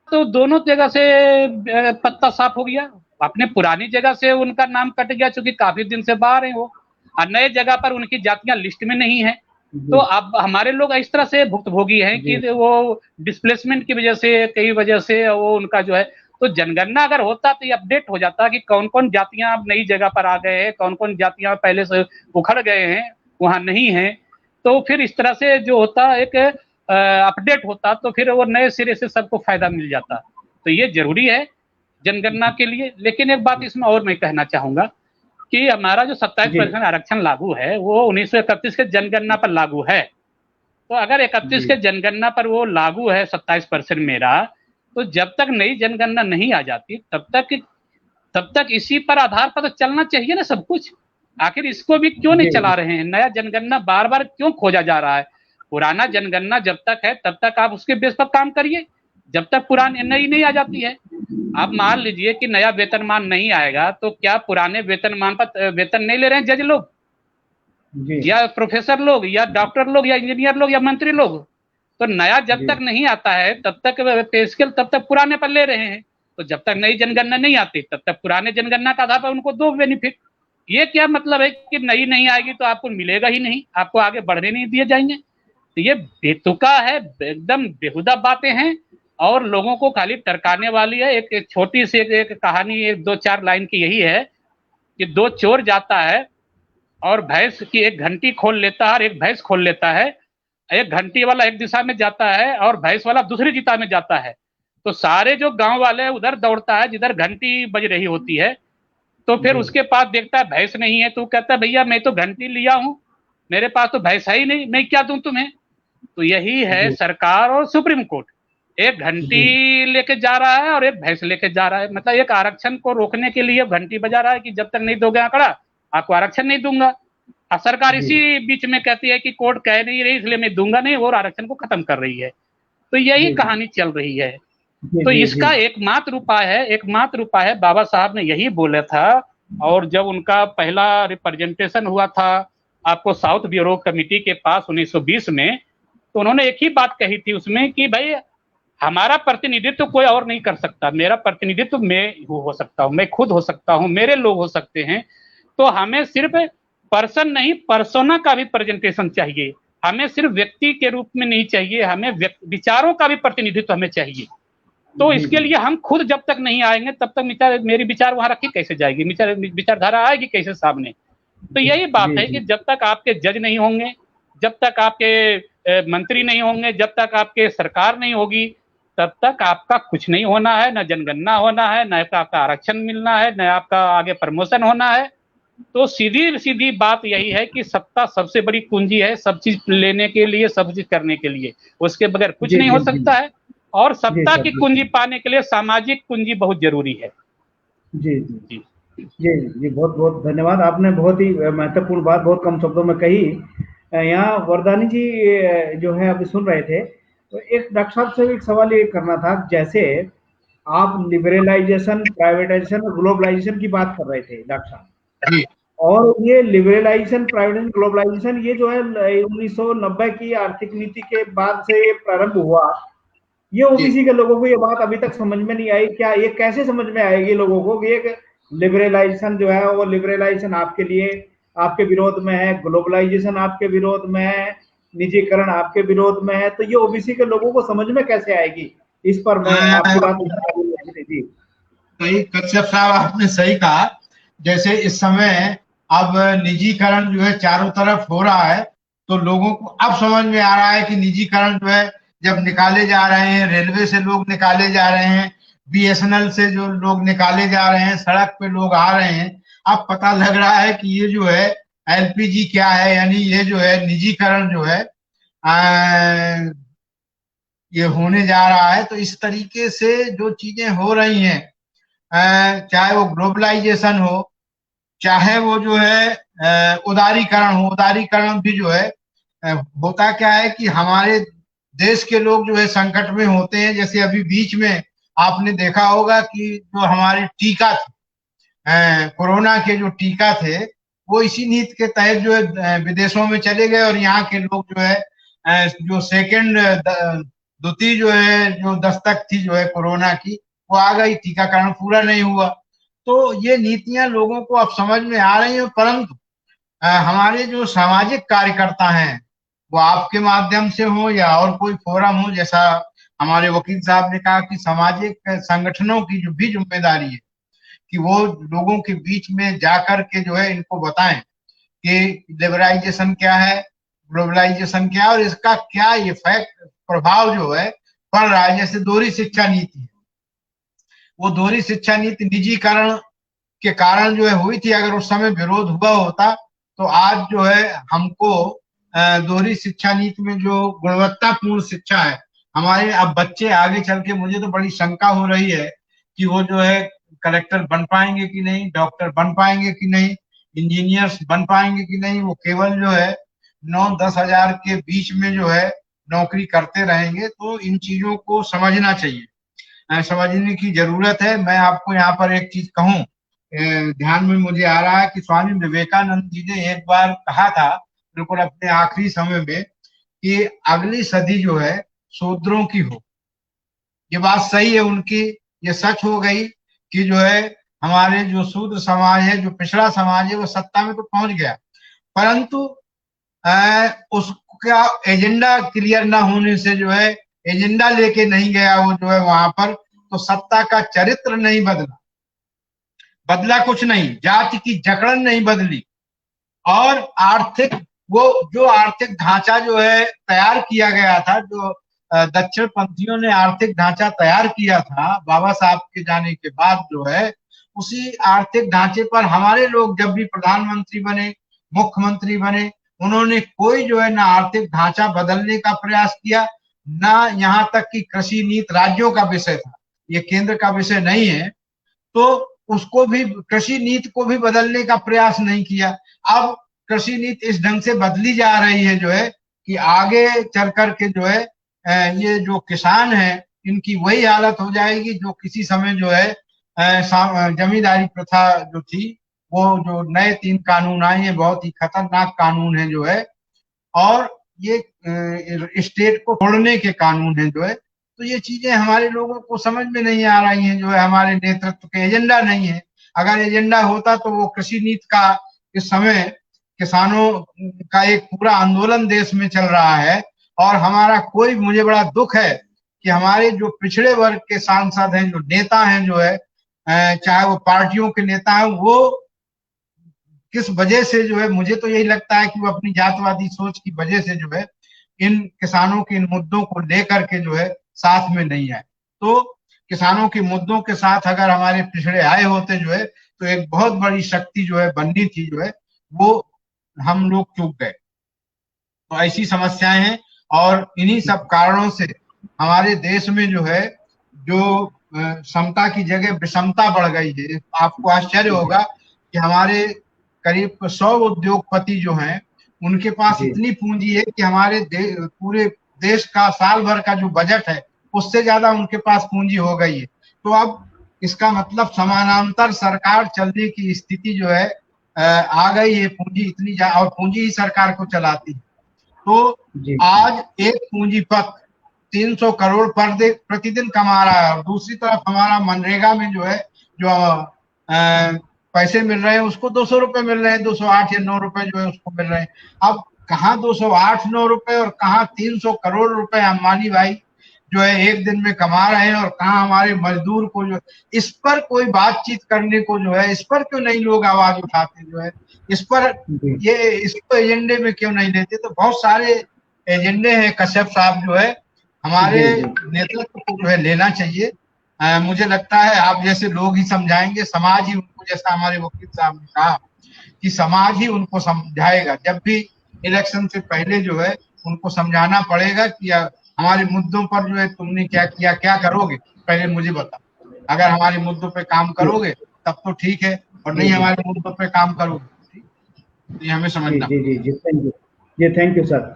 तो दोनों जगह से पत्ता साफ हो गया, अपने पुरानी जगह से उनका नाम कट गया क्योंकि काफी दिन से बाहर है वो, और नए जगह पर उनकी जातियां लिस्ट में नहीं है। तो अब हमारे लोग इस तरह से भुक्तभोगी हैं कि वो डिस्प्लेसमेंट की वजह से, कई वजह से वो उनका जो है, तो जनगणना अगर होता तो ये अपडेट हो जाता कि कौन कौन जातियां अब नई जगह पर आ गए हैं, कौन कौन जातियां पहले से उखड़ गए हैं वहां नहीं है, तो फिर इस तरह से जो होता एक अपडेट होता तो फिर वो नए सिरे से सबको फायदा मिल जाता। तो ये जरूरी है जनगणना के लिए। लेकिन एक बात इसमें और मैं कहना चाहूंगा कि हमारा जो 27% आरक्षण लागू है वो 1931 के जनगणना पर लागू है। तो अगर 31 के जनगणना पर वो लागू है 27% मेरा, तो जब तक नई जनगणना नहीं आ जाती तब तक इसी पर आधार पर तो चलना चाहिए ना सब कुछ। आखिर इसको भी क्यों नहीं चला रहे हैं? नया जनगणना बार बार क्यों खोजा जा रहा है? पुराना जनगणना जब तक है तब तक आप उसके बेस पर काम करिए, जब तक पुरानी नई नहीं आ जाती है। आप मान लीजिए कि नया वेतनमान नहीं आएगा तो क्या पुराने वेतनमान पर वेतन नहीं ले रहे हैं जज लोग या प्रोफेसर लोग या डॉक्टर लोग या इंजीनियर लोग या मंत्री लोग? तो नया जब तक नहीं आता है तब तक पे स्केल तब तक पुराने पर ले रहे हैं। तो जब तक नई जनगणना नहीं आती तब तक पुराने जनगणना का आधार पर उनको दो बेनिफिट। ये क्या मतलब है कि नई नहीं आएगी तो आपको मिलेगा ही नहीं, आपको आगे बढ़ने नहीं दिए जाएंगे? तो ये बेतुका है, एकदम बेहुदा बातें हैं और लोगों को खाली टरकाने वाली है। एक छोटी सी एक कहानी, एक 2-4 लाइन की यही है कि 2 चोर जाता है और भैंस की एक घंटी खोल लेता है और एक भैंस खोल लेता है। एक घंटी वाला एक दिशा में जाता है और भैंस वाला दूसरी दिशा में जाता है। तो सारे जो गांव वाले उधर दौड़ता है जिधर घंटी बज रही होती है। तो फिर उसके पास देखता है भैंस नहीं है, तो कहता है भैया मैं तो घंटी लिया हूं, मेरे पास तो भैंस है ही नहीं, मैं क्या दूं तुम्हें? तो यही है सरकार और सुप्रीम कोर्ट, एक घंटी लेके जा रहा है और एक भैंस लेके जा रहा है। मतलब एक आरक्षण को रोकने के लिए घंटी बजा रहा है कि जब तक नहीं दोगे आंकड़ा आपको आरक्षण नहीं दूंगा, और सरकार इसी बीच में कहती है कि कोर्ट कह नहीं रही इसलिए मैं दूंगा नहीं, और आरक्षण को खत्म कर रही है। तो यही कहानी चल रही है। तो इसका एकमात्र उपाय है, बाबा साहब ने यही बोला था। और जब उनका पहला रिप्रेजेंटेशन हुआ था आपको साउथ ब्यूरो कमेटी के पास 1920 में, तो उन्होंने एक ही बात कही थी उसमें कि भाई हमारा प्रतिनिधित्व कोई और नहीं कर सकता, मेरा प्रतिनिधित्व मैं हो सकता हूँ, मैं खुद हो सकता हूँ, मेरे लोग हो सकते हैं। तो हमें सिर्फ पर्सन नहीं, पर्सोना का भी प्रेजेंटेशन चाहिए। हमें सिर्फ व्यक्ति के रूप में नहीं चाहिए, हमें विचारों का भी प्रतिनिधित्व हमें चाहिए। तो इसके लिए हम खुद जब तक नहीं आएंगे तब तक मेरी विचार वहां रखी कैसे जाएगी, विचारधारा आएगी कैसे सामने। तो यही बात है कि जब तक आपके जज नहीं होंगे, जब तक आपके मंत्री नहीं होंगे, जब तक आपके सरकार नहीं होगी, तब तक आपका कुछ नहीं होना है, न जनगणना होना है, न आपका आरक्षण मिलना है, न आपका आगे प्रमोशन होना है। तो सीधी सीधी बात यही है कि सत्ता सबसे बड़ी कुंजी है, सब चीज लेने के लिए, सब चीज करने के लिए, उसके बगैर कुछ नहीं हो सकता है। और सत्ता की कुंजी पाने के लिए सामाजिक कुंजी बहुत जरूरी है। जी जी जी जी जी, बहुत बहुत धन्यवाद। आपने बहुत ही महत्वपूर्ण बात बहुत कम शब्दों में कही। यहाँ वरदानी जी जो है अभी सुन रहे थे, तो एक डॉक्टर साहब से एक सवाल ये करना था, जैसे आप लिबरलाइजेशन, प्राइवेटाइजेशन और ग्लोबलाइजेशन की बात कर रहे थे डॉक्टर साहब, और ये लिबरलाइजेशन, प्राइवेटाइजेशन, ग्लोबलाइजेशन ये जो है 1990 की आर्थिक नीति के बाद से प्रारंभ हुआ। ये ओबीसी के लोगों को ये बात अभी तक समझ में नहीं आई। क्या ये कैसे समझ में आएगी लोगों को कि एक लिबरलाइजेशन जो है, वो लिबरलाइजेशन आपके लिए, आपके विरोध में है, ग्लोबलाइजेशन आपके विरोध में है, निजीकरण आपके विरोध में है, तो ये ओबीसी के लोगों को समझ में कैसे आएगी? इस पर मैं आपकी बात जी। सही कश्यप साहब, आपने सही कहा। जैसे इस समय अब निजीकरण जो है चारों तरफ हो रहा है, तो लोगों को अब समझ में आ रहा है कि निजीकरण जो है जब निकाले जा रहे हैं, रेलवे से लोग निकाले जा रहे हैं, बीएसएनएल से जो लोग निकाले जा रहे हैं, सड़क पे लोग आ रहे हैं, अब पता लग रहा है कि ये जो है एलपीजी क्या है, यानी ये जो है निजीकरण जो है ये होने जा रहा है। तो इस तरीके से जो चीजें हो रही हैं, चाहे वो ग्लोबलाइजेशन हो, चाहे वो जो है उदारीकरण हो, उदारीकरण भी जो है होता क्या है कि हमारे देश के लोग जो है संकट में होते हैं। जैसे अभी बीच में आपने देखा होगा कि जो हमारे टीका थे, कोरोना के जो टीका थे, वो इसी नीति के तहत जो है विदेशों में चले गए, और यहाँ के लोग जो है जो सेकेंड द्वितीय जो है जो दस्तक थी जो है कोरोना की, वो आ गई, टीकाकरण पूरा नहीं हुआ। तो ये नीतियां लोगों को अब समझ में आ रही हैं, परंतु हमारे जो सामाजिक कार्यकर्ता हैं, वो आपके माध्यम से हो या और कोई फोरम हो, जैसा हमारे वकील साहब ने कहा कि सामाजिक संगठनों की जो भी जिम्मेदारी है कि वो लोगों के बीच में जाकर के जो है इनको बताएं कि लिबरलाइजेशन क्या है, ग्लोबलाइजेशन क्या है, और इसका क्या इफेक्ट, प्रभाव जो है पड़ रहा है। जैसे दोहरी शिक्षा नीति है, वो दोहरी शिक्षा नीति निजीकरण के कारण जो है हुई थी। अगर उस समय विरोध हुआ होता तो आज जो है हमको दोहरी शिक्षा नीति में जो गुणवत्तापूर्ण शिक्षा है, हमारे अब बच्चे आगे चल के, मुझे तो बड़ी शंका हो रही है कि वो जो है कलेक्टर बन पाएंगे कि नहीं, डॉक्टर बन पाएंगे कि नहीं, इंजीनियर्स बन पाएंगे कि नहीं। वो केवल जो है 9-10 हजार के बीच में जो है नौकरी करते रहेंगे। तो इन चीजों को समझना चाहिए, समझने की जरूरत है। मैं आपको यहाँ पर एक चीज कहूँ, ध्यान में मुझे आ रहा है कि स्वामी विवेकानंद जी ने एक बार कहा था, बिल्कुल अपने आखिरी समय में, कि अगली सदी जो है शूद्रों की हो। ये बात सही है उनकी, ये सच हो गई कि जो है हमारे जो शूद्र समाज है, जो पिछड़ा समाज है, वो सत्ता में तो पहुंच गया, परंतु उसका एजेंडा क्लियर ना होने से जो है, एजेंडा लेके नहीं गया वो जो है वहां पर, तो सत्ता का चरित्र नहीं बदला कुछ नहीं, जाति की जकड़न नहीं बदली, और आर्थिक वो जो आर्थिक ढांचा जो है तैयार किया गया था, जो दक्षिण पंथियों ने आर्थिक ढांचा तैयार किया था बाबा साहब के जाने के बाद जो है, उसी आर्थिक ढांचे पर हमारे लोग जब भी प्रधानमंत्री बने, मुख्यमंत्री बने, उन्होंने कोई जो है ना आर्थिक ढांचा बदलने का प्रयास किया, ना यहाँ तक कि कृषि नीति राज्यों का विषय था, ये केंद्र का विषय नहीं है, तो उसको भी, कृषि नीति को भी बदलने का प्रयास नहीं किया। अब कृषि नीति इस ढंग से बदली जा रही है जो है कि आगे चल करके जो है ये जो किसान है इनकी वही हालत हो जाएगी जो किसी समय जो है जमींदारी प्रथा जो थी, वो जो नए 3 कानून आए हैं, बहुत ही खतरनाक कानून है जो है, और ये स्टेट को तोड़ने के कानून है जो है, तो ये चीजें हमारे लोगों को समझ में नहीं आ रही हैं, जो है हमारे नेतृत्व के एजेंडा नहीं है। अगर एजेंडा होता तो वो कृषि नीति का इस समय किसानों का एक पूरा आंदोलन देश में चल रहा है, और हमारा कोई, मुझे बड़ा दुख है कि हमारे जो पिछड़े वर्ग के सांसद हैं, जो नेता हैं, जो है चाहे वो पार्टियों के नेता हैं, वो किस वजह से जो है, मुझे तो यही लगता है कि वो अपनी जातवादी सोच की वजह से जो है इन किसानों के इन मुद्दों को लेकर के जो है साथ में नहीं है। तो किसानों के मुद्दों के साथ अगर हमारे पिछड़े आए होते जो है, तो एक बहुत बड़ी शक्ति जो है बननी थी, जो है वो हम लोग चूक गए। तो ऐसी समस्याएं हैं, और इन्हीं सब कारणों से हमारे देश में जो है, जो समता की जगह विषमता बढ़ गई है। आपको आश्चर्य होगा कि हमारे करीब 100 उद्योगपति जो हैं, उनके पास इतनी पूंजी है कि हमारे पूरे देश का साल भर का जो बजट है उससे ज्यादा उनके पास पूंजी हो गई है। तो अब इसका मतलब समानांतर सरकार चलने की स्थिति जो है आ गई है। पूंजी इतनी, और पूंजी ही सरकार को चलाती है। तो आज एक पूंजीपत 300 करोड़ प्रतिदिन कमा रहा है, और दूसरी तरफ हमारा मनरेगा में जो है, जो पैसे मिल रहे हैं उसको 200 रुपए मिल रहे हैं, 208 या 9 रुपए जो है उसको मिल रहे हैं। अब कहाँ 208-9 रुपए और कहाँ 300 करोड़ रुपए अंबानी भाई जो है एक दिन में कमा रहे हैं, और कहाँ हमारे मजदूर को जो, इस पर कोई बातचीत करने को जो है, इस पर क्यों नहीं लोग आवाज उठाते, जो है इस पर, ये इसको एजेंडे में क्यों नहीं लेते। तो बहुत सारे एजेंडे हैं कश्यप साहब, जो है हमारे नेतृत्व को जो है लेना चाहिए। मुझे लगता है आप जैसे लोग ही समझाएंगे, समाज ही उनको, जैसा हमारे वकील साहब ने कहा कि समाज ही उनको समझाएगा। जब भी इलेक्शन से पहले जो है उनको समझाना पड़ेगा कि हमारे मुद्दों पर जो है तुमने क्या किया, क्या करोगे, पहले मुझे बताओ। अगर हमारे मुद्दों पे काम करोगे तब तो ठीक है, और नहीं हमारे मुद्दों पे काम करोगे तो ये हमें समझना। जी थैंक यू सर।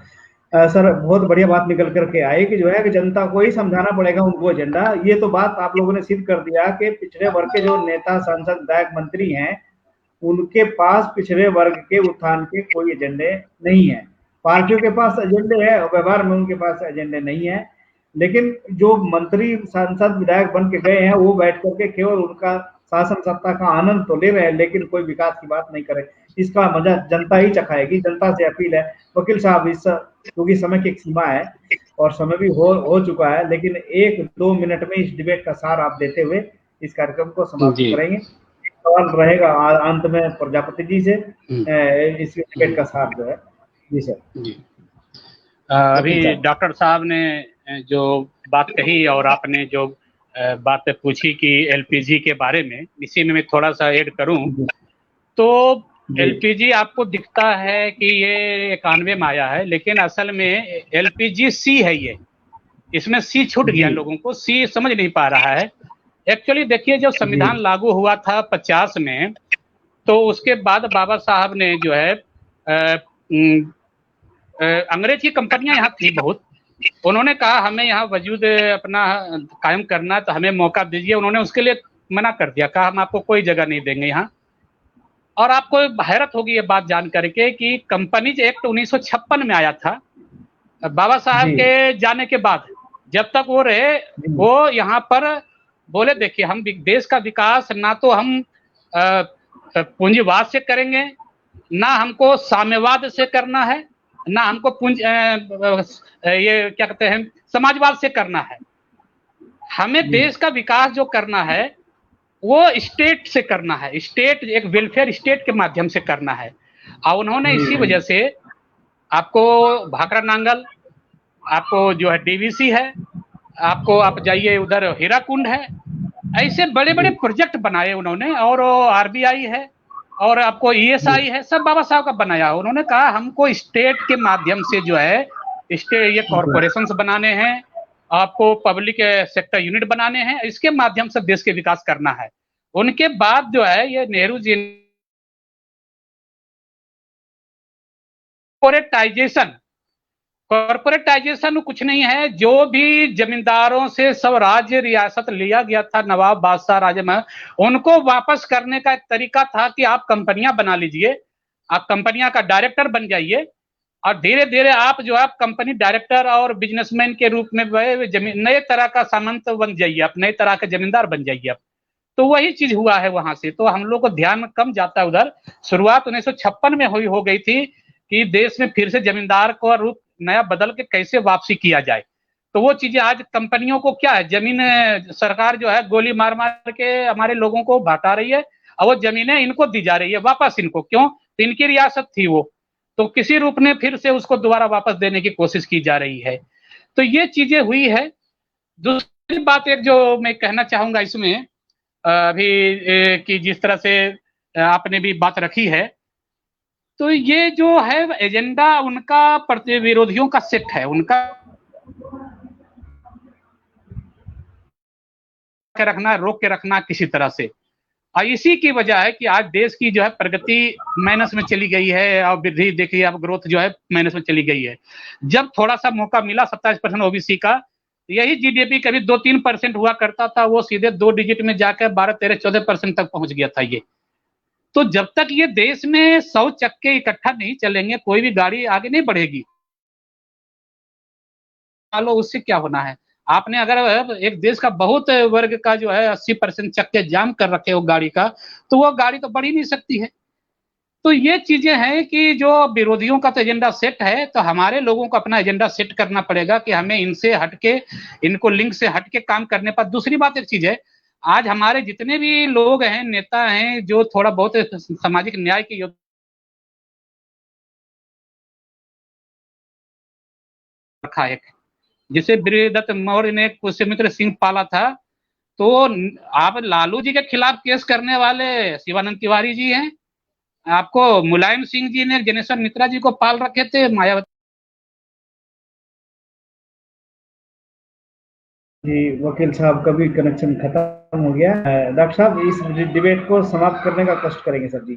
सर बहुत बढ़िया बात निकल करके आई कि जो है कि जनता को ही समझाना पड़ेगा उनको एजेंडा। ये तो बात आप लोगों ने सिद्ध कर दिया कि पिछड़े वर्ग के जो नेता, सांसद, विधायक, मंत्री हैं, उनके पास पिछड़े वर्ग के उत्थान के कोई एजेंडे नहीं है। पार्टियों के पास एजेंडे है, व्यवहार में उनके पास एजेंडे नहीं है। लेकिन जो मंत्री, सांसद, विधायक बन के गए हैं, वो बैठ करके केवल उनका शासन सत्ता का आनंद तो ले रहे हैं, लेकिन कोई विकास की बात नहीं करे। इसका मजा जनता ही चखाएगी। जनता से अपील है वकील साहब, इस क्योंकि समय की एक सीमा है और समय भी हो चुका है, लेकिन 1-2 मिनट में इस डिबेट का सार आप देते हुए इस कार्यक्रम को समाप्त करेंगे। सवाल रहेगा अंत में प्रजापति जी से, इस डिबेट का सार जो है। जी सर। जी अभी डॉक्टर साहब ने जो बात कही और आपने जो बात पूछी कि एलपीजी के बारे में, इसी में मैं थोड़ा सा ऐड करूं तो एलपीजी आपको दिखता है कि ये 91 में आया है, लेकिन असल में एलपीजी सी है। ये इसमें सी छूट गया, लोगों को सी समझ नहीं पा रहा है। एक्चुअली देखिए, जब संविधान लागू हुआ था 50 में, तो उसके बाद बाबा साहब ने जो है अंग्रेज की कंपनियां यहाँ थी बहुत, उन्होंने कहा हमें यहाँ वजूद अपना कायम करना, तो हमें मौका दीजिए। उन्होंने उसके लिए मना कर दिया, कहा हम आपको कोई जगह नहीं देंगे यहाँ। और आपको हैरत होगी ये बात जान करके कि कंपनीज एक्ट 1956 में आया था, बाबा साहब के जाने के बाद। जब तक वो रहे, वो यहाँ पर बोले देखिए, हम देश का विकास ना तो हम पूंजीवाद से करेंगे, ना हमको साम्यवाद से करना है, ना हमको ये क्या कहते हैं समाजवाद से करना है। हमें देश का विकास जो करना है वो स्टेट से करना है, स्टेट एक वेलफेयर स्टेट के माध्यम से करना है। और उन्होंने इसी वजह से आपको भाखड़ा नांगल, आपको जो है डीवीसी है, आपको आप जाइए उधर हीराकुंड है, ऐसे बड़े बड़े प्रोजेक्ट बनाए उन्होंने। और आरबीआई है और आपको ईएसआई है, सब बाबा साहब का बनाया। उन्होंने कहा हमको स्टेट के माध्यम से जो है स्टेट ये कॉरपोरेशंस बनाने हैं, आपको पब्लिक सेक्टर यूनिट बनाने हैं, इसके माध्यम से देश के विकास करना है। उनके बाद जो है ये नेहरू जी कॉरपोरेटाइजेशन कुछ नहीं है, जो भी जमींदारों से सब राज्य रियासत लिया गया था नवाब बादशाह राज में, उनको वापस करने का एक तरीका था कि आप कंपनियां बना लीजिए, आप कंपनियां का डायरेक्टर बन जाइए, और धीरे धीरे आप जो है कंपनी डायरेक्टर और बिजनेसमैन के रूप में जमीन नए तरह का सामंत बन जाइए, आप नए तरह के जमींदार बन जाइए आप। तो वही चीज हुआ है वहां से, तो हम लोग को ध्यान कम जाता है उधर। शुरुआत 1956 में हो गई थी कि देश में फिर से जमींदार को रूप नया बदल के कैसे वापसी किया जाए। तो वो चीजें आज कंपनियों को क्या है, जमीन सरकार जो है गोली मार मार के हमारे लोगों को बांटा रही है, और वो जमीनें इनको दी जा रही है वापस इनको, क्यों, तो इनकी रियासत थी वो, तो किसी रूप में फिर से उसको दोबारा वापस देने की कोशिश की जा रही है। तो ये चीजें हुई है। दूसरी बात एक जो मैं कहना चाहूंगा इसमें अभी कि जिस तरह से आपने भी बात रखी है, तो ये जो है एजेंडा उनका विरोधियों का सेट है, उनका रखना, रोक के रखना किसी तरह से। और इसी की वजह है कि आज देश की जो है प्रगति माइनस में चली गई है, और वृद्धि देखिए अब ग्रोथ जो है माइनस में चली गई है। जब थोड़ा सा मौका मिला 27% ओबीसी का, यही जीडीपी कभी 2-3% हुआ करता था, वो सीधे 2 डिजिट में जाकर 12-13-14% तक पहुंच गया था ये। तो जब तक ये देश में 100 चक्के इकट्ठा नहीं चलेंगे, कोई भी गाड़ी आगे नहीं बढ़ेगी। चलो उससे क्या होना है, आपने अगर एक देश का बहुत वर्ग का जो है 80% चक्के जाम कर रखे हो गाड़ी का, तो वो गाड़ी तो बढ़ ही नहीं सकती है। तो ये चीजें हैं कि जो विरोधियों का तो एजेंडा सेट है, तो हमारे लोगों को अपना एजेंडा सेट करना पड़ेगा कि हमें इनसे हटके, इनको लिंक से हटके काम करने पर। दूसरी बात एक चीज है, आज हमारे जितने भी लोग हैं, नेता हैं, जो थोड़ा बहुत सामाजिक न्याय के रखा है, जिसे बृहदत्त मौर्य ने पुष्यमित्र सिंह पाला था, तो आप लालू जी के खिलाफ केस करने वाले शिवानंद तिवारी जी हैं, आपको मुलायम सिंह जी ने जनेश्वर मित्रा जी को पाल रखे थे, मायावती जी वकील साहब का भी कनेक्शन खत्म हो गया। डॉक्टर साहब इस डिबेट को समाप्त करने का कष्ट करेंगे सर जी,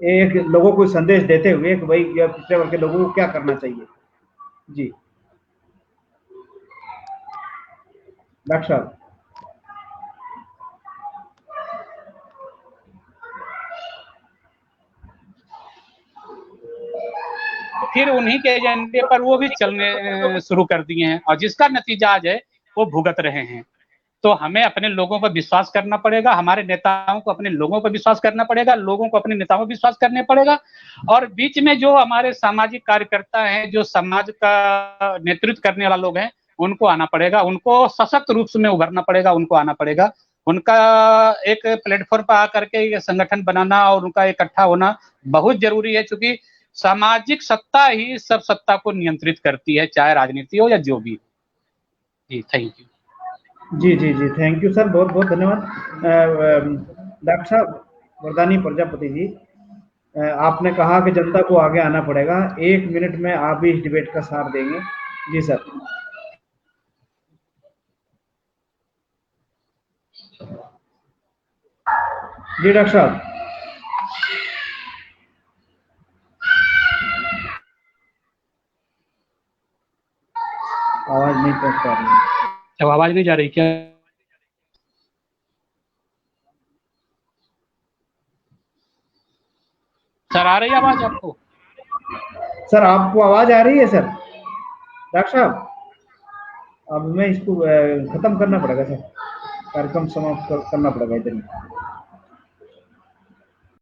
एक लोगों को संदेश देते हुए कि भाई पिछड़े वर्ग के लोगों को क्या करना चाहिए। जी डॉक्टर साहब। फिर उन्हीं के एजेंडे पर वो भी चलने शुरू कर दिए हैं, और जिसका नतीजा आज है वो भुगत रहे हैं। तो हमें अपने लोगों पर विश्वास करना पड़ेगा, हमारे नेताओं को अपने लोगों पर विश्वास करना पड़ेगा, लोगों को अपने नेताओं पर विश्वास करने पड़ेगा, और बीच में जो हमारे सामाजिक कार्यकर्ता हैं, जो समाज का नेतृत्व करने वाले लोग हैं, उनको आना पड़ेगा, उनको सशक्त रूप में उभरना पड़ेगा, उनको आना पड़ेगा। उनका एक प्लेटफॉर्म पर आकर के संगठन बनाना और उनका इकट्ठा होना बहुत जरूरी है, क्योंकि सामाजिक सत्ता ही सब सत्ता को नियंत्रित करती है, चाहे राजनीति हो या जो भी। जी थैंक यू। जी जी जी थैंक यू सर, बहुत बहुत धन्यवाद। डॉक्टर साहब वरदानी प्रजापति जी, आपने कहा कि जनता को आगे आना पड़ेगा, 1 मिनट में आप भी इस डिबेट का सार देंगे। जी सर। जी डॉक्टर साहब। आवाज नहीं पहुंच पा रही है। तो आवाज नहीं जा रही क्या? सर आ रही है आवाज आपको? सर आपको आवाज आ रही है सर? डॉक्टर साहब अब मैं इसको खत्म करना पड़ेगा सर, कार्यक्रम समाप्त करना पड़ेगा इधर।